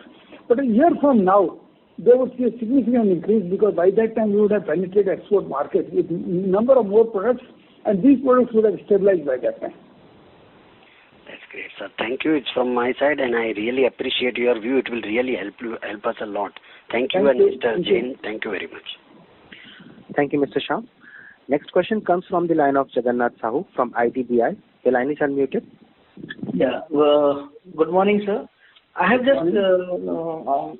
But a year from now, there would be a significant increase because by that time we would have penetrated export market with number of more products, and these products would have stabilized by that time. That's great, sir. Thank you. It's from my side, and I really appreciate your view. It will really help us a lot. Thank you, Mr. Jain. Thank you very much. Thank you, Mr. Shah. Next question comes from the line of Jagannath Sahu from IDBI. The line is unmuted. Yeah. Good morning, sir. I have just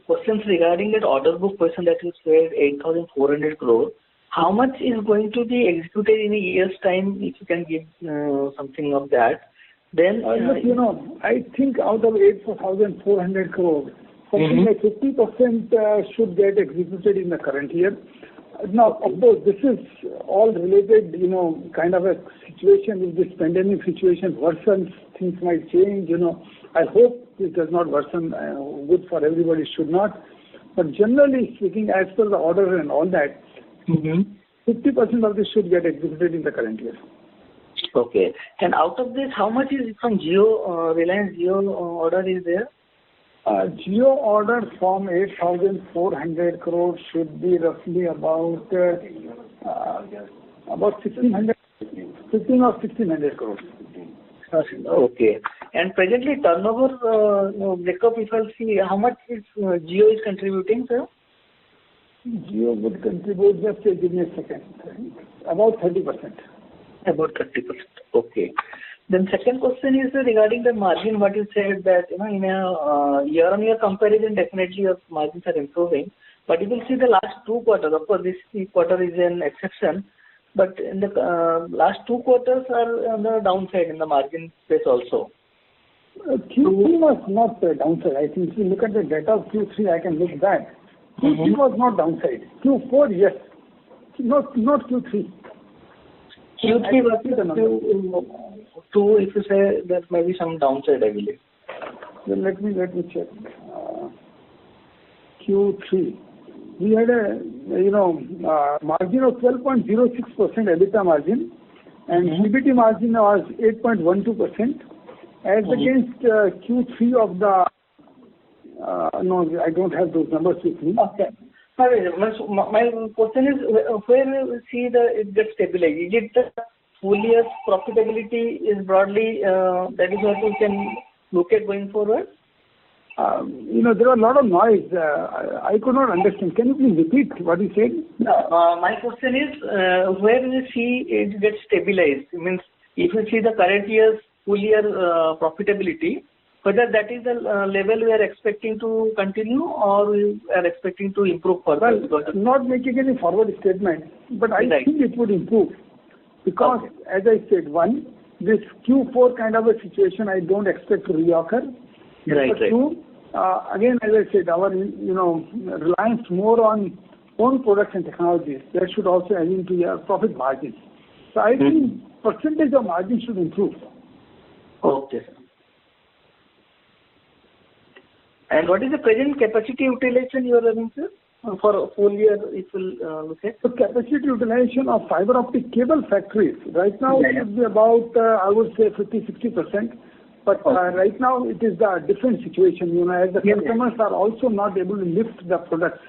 questions regarding that order book question that you said 8,400 crore. How much is going to be executed in a year's time, if you can give something of that? Then, I think out of 8,400 crores, something like 50% should get executed in the current year. Now, of course, this is all related, kind of a situation. If this pandemic situation worsens, things might change, I hope it does not worsen. Good for everybody, should not. But generally speaking, as per the order and all that, 50% of this should get executed in the current year. Okay. And out of this, how much is from Jio, Reliance Jio order is there? Jio order from 8,400 crores should be roughly about 1,600, 15 or 1,600 crores. Okay. And presently turnover breakup, if I'll see, how much is Jio is contributing, sir? Jio would contribute, just give me a second, about 30%. About 30%. Okay. Then second question is regarding the margin, what you said that, in a year-on-year comparison, definitely your margins are improving. But you will see the last 2 quarters, of course, this quarter is an exception, but in the last 2 quarters are on the downside in the margin space also. Q3 was not the downside. I think if you look at the data of Q3, I can look back. Q3 was not downside. Q4, yes. Not Q3. Q3 versus Q2, if you say there may be some downside, I believe. Then let me check. Q3. We had a margin of 12.06% EBITDA margin, and PBT margin was 8.12%, as against Q3 of the. No, I don't have those numbers with me. Okay. My question is, where we see it gets stabilized? Is it the full year's profitability is broadly, that is what we can look at going forward? There are a lot of noise. I could not understand. Can you please repeat what you said? No, my question is, where we see it gets stabilized? It means, if you see the current year's full year profitability, whether that is the level we are expecting to continue or we are expecting to improve further? Well, not making any forward statement, but I think it would improve. Because, as I said, one, this Q4 kind of a situation I don't expect to reoccur. Right. Two, again, as I said, our reliance more on own products and technologies, that should also add into your profit margins. So I think percentage of margin should improve. Okay. And what is the present capacity utilization you are running, sir, for a full year, if we'll look at? So capacity utilization of fiber optic cable factories, right now it would be about, I would say 50-60%. But right now it is a different situation, as the customers are also not able to lift the products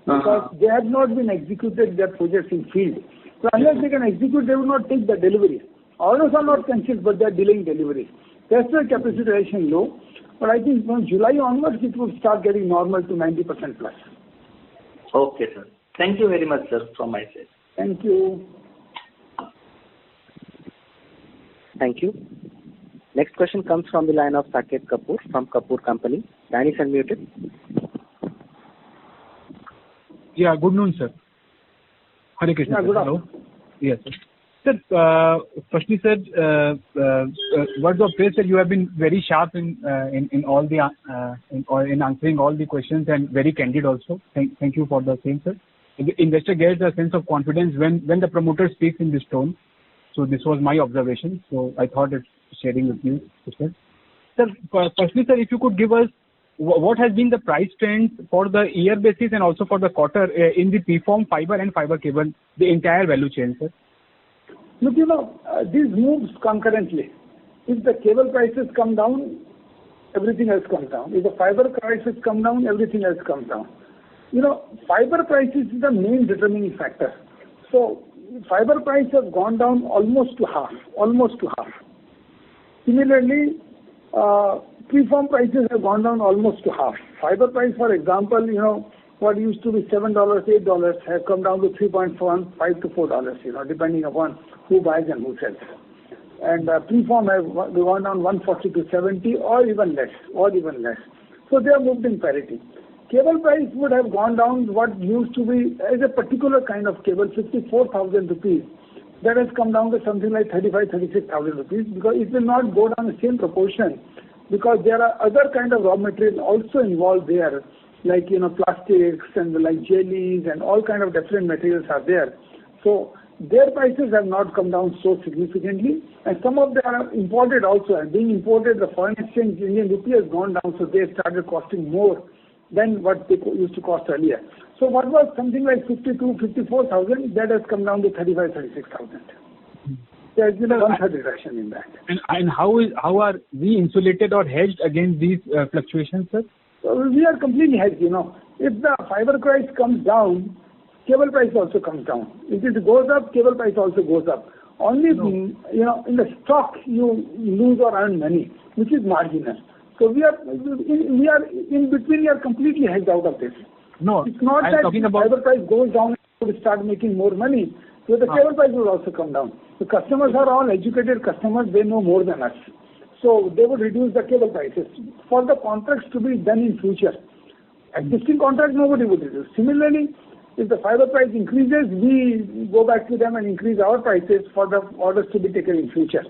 because they have not been executed their projects in field. So unless they can execute, they will not take the delivery. Orders are not cancelled, but they are delaying delivery. That's why capacity utilization low. But I think from July onwards, it will start getting normal to 90% plus. Okay, sir. Thank you very much, sir, from my side. Thank you. Thank you. Next question comes from the line of Saket Kapoor from Kapoor Company. Line is unmuted. Yeah, good noon, sir. Hare Krishna. Yeah, good Hello. afternoon. Yes, sir. Sir, firstly, sir, words of praise, sir, you have been very sharp in all the in answering all the questions and very candid also. Thank you for the same, sir. The investor gets a sense of confidence when the promoter speaks in this tone. So this was my observation. So I thought it's sharing with you, sir. Sir, firstly, sir, if you could give us what has been the price trend for the year basis and also for the quarter in the preform fiber and fiber cable, the entire value chain, sir. Look, these moves concurrently. If the cable prices come down, everything else comes down. If the fiber prices come down, everything else comes down. Fiber prices is the main determining factor. So fiber price has gone down almost to half. Similarly, preform prices have gone down almost to half. Fiber price, for example, what used to be $7, $8 have come down to $3.5 to $4, depending upon who buys and who sells. And preform have gone down 140 to 70 or even less. So they have moved in parity. Cable price would have gone down what used to be as a particular kind of cable, 54,000 rupees. That has come down to something like 36,000 rupees because it will not go down the same proportion because there are other kind of raw material also involved there, like plastics and like jellies and all kind of different materials are there. So their prices have not come down so significantly, and some of them are imported also. And being imported, the foreign exchange Indian rupee has gone down, so they started costing more than what they used to cost earlier. So what was something like 54,000, that has come down to 36,000. There has been a one-third reduction in that. And how are we insulated or hedged against these fluctuations, sir? So we are completely hedged. If the fiber price comes down, cable price also comes down. If it goes up, cable price also goes up. Only in the stock you lose or earn money, which is marginal. So we are in between. We are completely hedged out of this. No, it's not that the fiber price goes down and we start making more money. So the cable price will also come down. The customers are all educated customers. They know more than us. So they would reduce the cable prices for the contracts to be done in future. Existing contracts, nobody would reduce. Similarly, if the fiber price increases, we go back to them and increase our prices for the orders to be taken in future.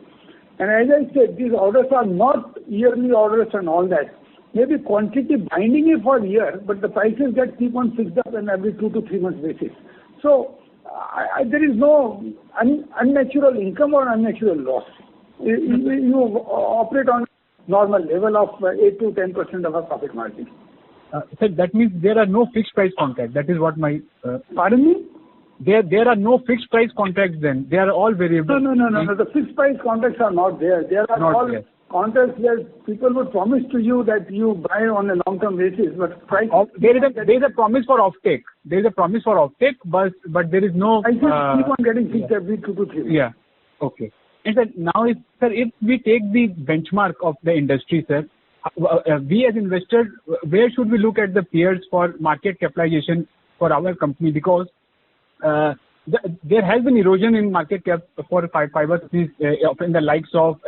And as I said, these orders are not yearly orders and all that. maybe quantity binding it for a year, but the prices get keep on fixed up on every 2 to 3 months basis. So there is no unnatural income or unnatural loss. You operate on normal level of 8 to 10% of a profit margin. Sir, that means there are no fixed price contracts. That is what my... Pardon me? There are no fixed price contracts then. They are all variable. No. The fixed price contracts are not there. There are not all there. Contracts where people would promise to you that you buy on a long-term basis, but price... There is a promise for offtake. There is a promise for offtake, but there is no... I just keep on getting fixed every 2 to 3 weeks. Yeah. Okay. And sir, now if we take the benchmark of the industry, sir, we as investors, where should we look at the peers for market capitalization for our company? Because there has been erosion in market cap for fiber companies in the likes of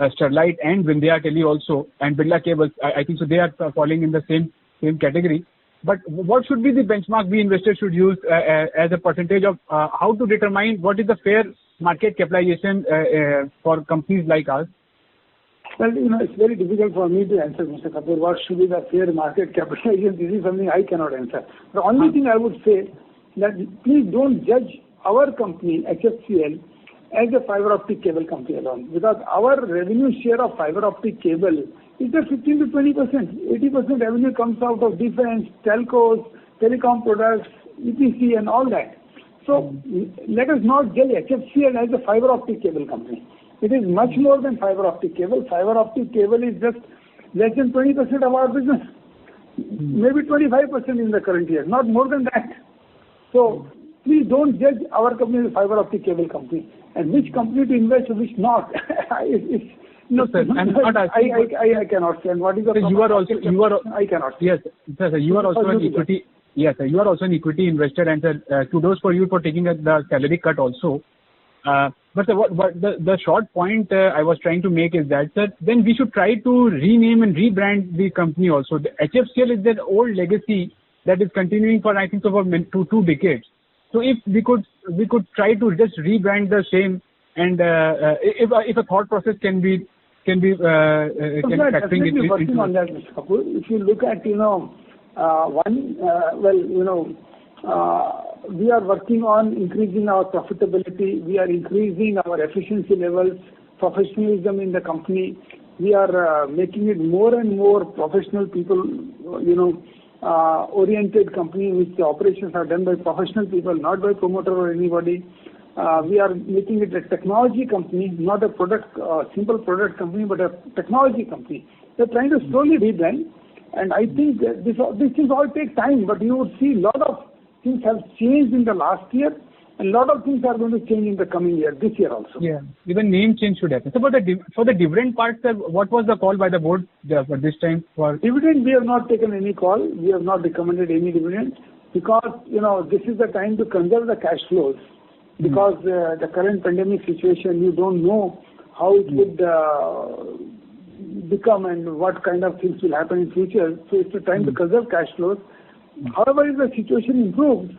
Sterlite and Vindhya Tele also, and Birla Cables. I think so they are falling in the same category. But what should be the benchmark we investors should use as a percentage of how to determine what is the fair market capitalization for companies like us? Well, it's very difficult for me to answer, Mr. Kapoor. What should be the fair market capitalization? This is something I cannot answer. The only thing I would say that please don't judge our company, HFCL, as a fiber optic cable company alone, because our revenue share of fiber optic cable is just 15 to 20%. 80% revenue comes out of defense, telcos, telecom products, EPC and all that. So let us not judge HFCL as a fiber optic cable company. It is much more than fiber optic cable. Fiber optic cable is just less than 20% of our business. Maybe 25% in the current year, not more than that. So please don't judge our company as a fiber optic cable company. And which company to invest and which not. No, sir. I'm not asking. I cannot say. And what is the I cannot say. Yes, sir. You are also an equity. Yes, sir. You are also an equity investor, and sir, kudos for you for taking the salary cut also. But sir, what the short point I was trying to make is that, sir, then we should try to rename and rebrand the company also. The HFCL is that old legacy that is continuing for, I think, over 2 decades. So if we could try to just rebrand the same, and if a thought process can be factoring into working on that, Mr. Kapoor. If you look at we are working on increasing our profitability. We are increasing our efficiency levels, professionalism in the company. We are making it more and more professional people, oriented company, which the operations are done by professional people, not by promoter or anybody. We are making it a technology company, not a simple product company, but a technology company. We're trying to slowly rebrand, and I think this things all take time, but you would see a lot of things have changed in the last year, and a lot of things are going to change in the coming year, this year also. Yeah, even name change should happen. So for the dividend part, sir, what was the call by the board for this time? For dividend, we have not taken any call. We have not recommended any dividend because, this is the time to conserve the cash flows. Because the current pandemic situation, you don't know how it would become and what kind of things will happen in future. So it's the time to conserve cash flows. However, if the situation improves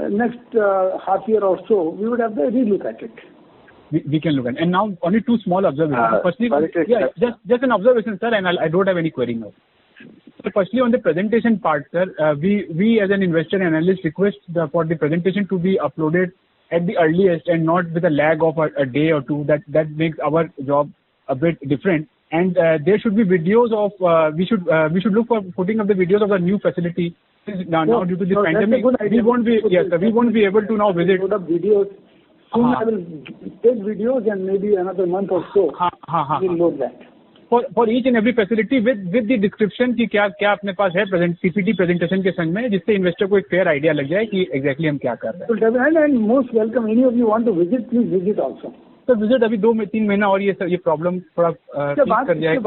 next half year or so, we would have to relook at it. We can look at it. And now only 2 small observations. Firstly, just an observation, sir, and I don't have any query now. So firstly, on the presentation part, sir, we as an investor and analyst request for the presentation to be uploaded at the earliest and not with a lag of a day or 2. That makes our job a bit different. And there should be videos of we should look for putting up the videos of the new facility. Now due to the pandemic, we won't be able to now visit. Put up videos. Soon I will take videos and maybe another month or so we'll load that. For each and every facility with the description कि क्या अपने पास है PPT presentation के संग में, जिससे investor को एक fair idea लग जाए कि exactly हम क्या कर रहे हैं. And most welcome. Any of you want to visit, please visit also. तो विजिट अभी 2-3 महीना और ये प्रॉब्लम थोड़ा ठीक कर जाए.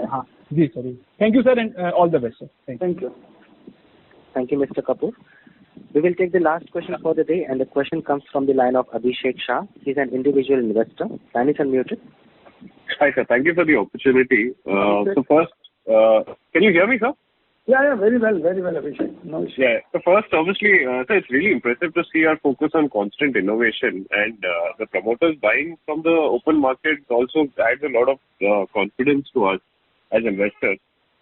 हाँ जी sir. Thank you sir and all the best sir. Thank you, Mr. Kapoor. We will take the last question for the day, and the question comes from the line of Abhishek Shah. He's an individual investor. Line is unmuted. Hi, sir. Thank you for the opportunity. So first, can you hear me, sir? Yeah, very well, Abhishek. No issue. Yeah. So first, obviously, sir, it's really impressive to see our focus on constant innovation, and the promoters buying from the open market also adds a lot of confidence to us as investors.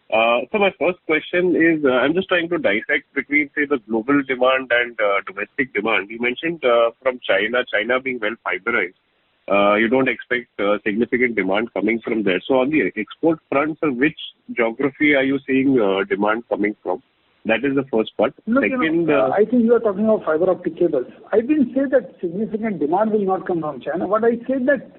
So my first question is, I'm just trying to dissect between, say, the global demand and domestic demand. You mentioned from China being well fiberized. You don't expect significant demand coming from there. So on the export front, sir, which geography are you seeing demand coming from? That is the first part. Look, Second, I think you are talking about fiber optic cables. I didn't say that significant demand will not come from China. What I said that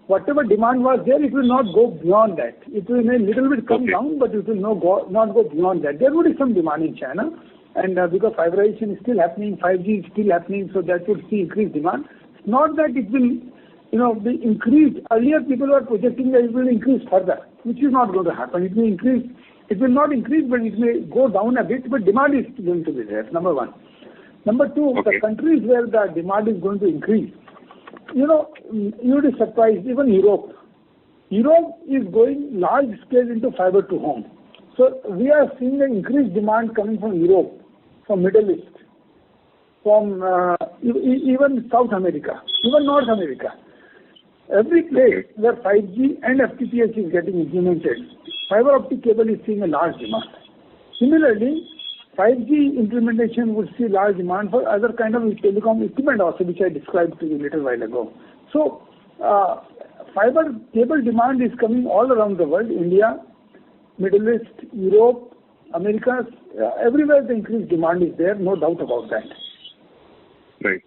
whatever demand was there, it will not go beyond that. It will a little bit come down, but it will not go beyond that. There would be some demand in China, and because fiberization is still happening, 5G is still happening, so that would see increased demand. It's not that it will be increased. Earlier people were projecting that it will increase further, which is not going to happen. It will increase. It will not increase, but it may go down a bit, but demand is going to be there, number one. Number two, the countries where the demand is going to increase, you would be surprised, even Europe. Europe is going large scale into fiber to home. So we are seeing an increased demand coming from Europe, from Middle East, from even South America, even North America. Every place where 5G and FTTH is getting implemented, fiber optic cable is seeing a large demand. Similarly, 5G implementation would see large demand for other kind of telecom equipment also, which I described to you a little while ago. So, fiber cable demand is coming all around the world, India, Middle East, Europe, Americas, everywhere the increased demand is there, no doubt about that. Right.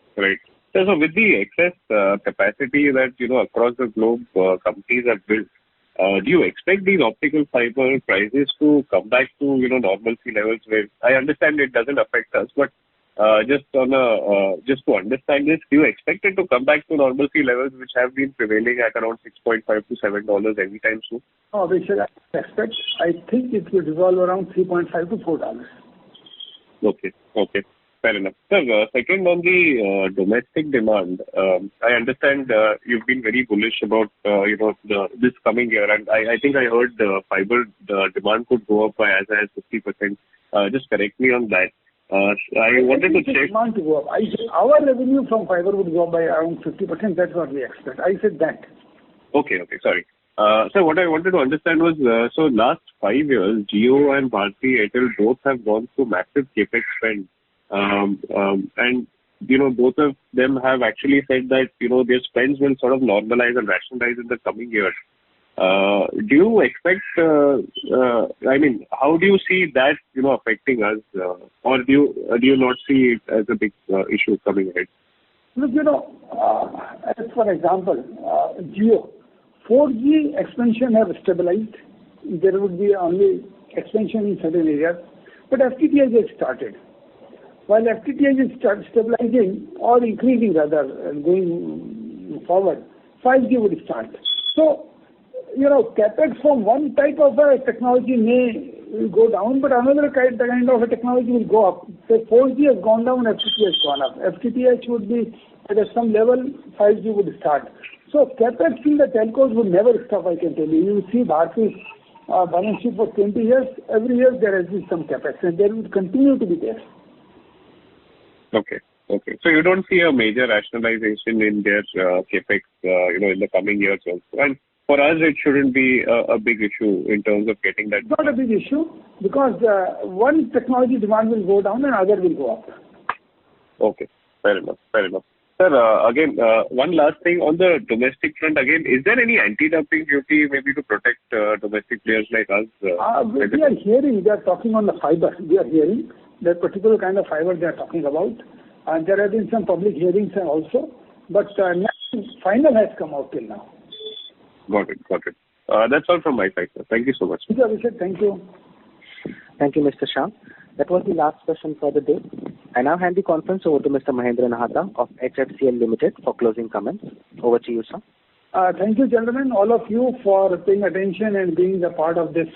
So with the excess capacity that, across the globe companies have built, do you expect these optical fiber prices to come back to, normalcy levels where I understand it doesn't affect us, but just to understand this, do you expect it to come back to normalcy levels which have been prevailing at around $6.5 to $7 anytime soon? Oh, I think it will revolve around $3.5 to $4. Okay. Fair enough. Sir, second on the domestic demand, I understand you've been very bullish about this coming year, and I think I heard the demand could go up by as high as 50%. Just correct me on that. I wanted to check. Demand to go up. Our revenue from fiber would go up by around 50%. That's what we expect. I said that. Okay. Sorry. So what I wanted to understand was, so last 5 years, Jio and Bharti Airtel both have gone through massive capex spend. And both of them have actually said that their spends will sort of normalize and rationalize in the coming years. Do you expect? How do you see that affecting us, or do you not see it as a big issue coming ahead? Look, as for example, Jio, 4G expansion have stabilized. There would be only expansion in certain areas, but FTTH has started. While FTTH is stabilizing or increasing rather going forward, 5G would start. So, capex from one type of a technology may go down, but another kind of a technology will go up. Say 4G has gone down, FTTH has gone up. FTTH would be at some level, 5G would start. So capex in the telcos would never stop, I can tell you. You see Bharti's balance sheet for 20 years, every year there has been some capex, and there will continue to be there. Okay. So you don't see a major rationalization in their capex, in the coming years also. And for us, it shouldn't be a big issue in terms of getting that. It's not a big issue because one technology demand will go down and other will go up. Okay. Fair enough. Sir, again, one last thing on the domestic front. Again, is there any anti-dumping duty maybe to protect domestic players like us? We are hearing they are talking on the fiber. We are hearing that particular kind of fiber they are talking about. And there have been some public hearings also. But nothing final has come out till now. Got it. That's all from my side, sir. Thank you so much. Thank you. Thank you, Mr. Shah. That was the last question for the day. I now hand the conference over to Mr. Mahendra Nahata of HFCL Limited for closing comments. Over to you, sir. Thank you, gentlemen, all of you, for paying attention and being a part of this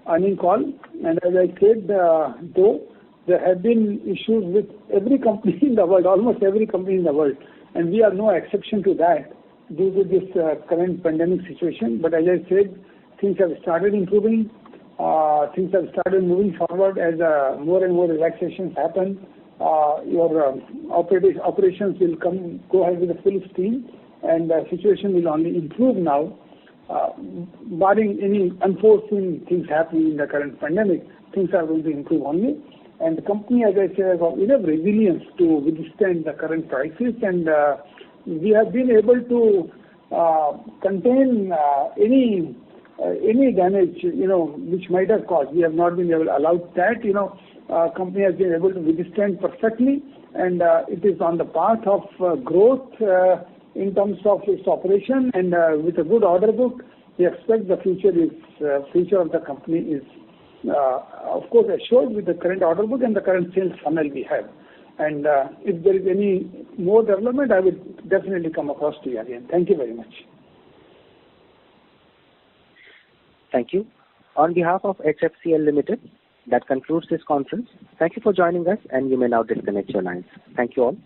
earning call. And as I said, though, there have been issues with every company in the world, almost every company in the world, and we are no exception to that due to this current pandemic situation. But as I said, things have started improving. things have started moving forward as more and more relaxations happen. Your operations will go ahead with the full steam, and the situation will only improve now. Barring any unforeseen things happening in the current pandemic, things are going to improve only. And the company, as I said, has got enough resilience to withstand the current crisis, and we have been able to contain any damage, which might have caused. We have not been able to allow that. Company has been able to withstand perfectly, and it is on the path of growth in terms of its operation, and with a good order book, we expect the future of the company is, of course, assured with the current order book and the current sales funnel we have. And if there is any more development, I would definitely come across to you again. Thank you very much. Thank you. On behalf of HFCL Limited, that concludes this conference. Thank you for joining us, and you may now disconnect your lines. Thank you all.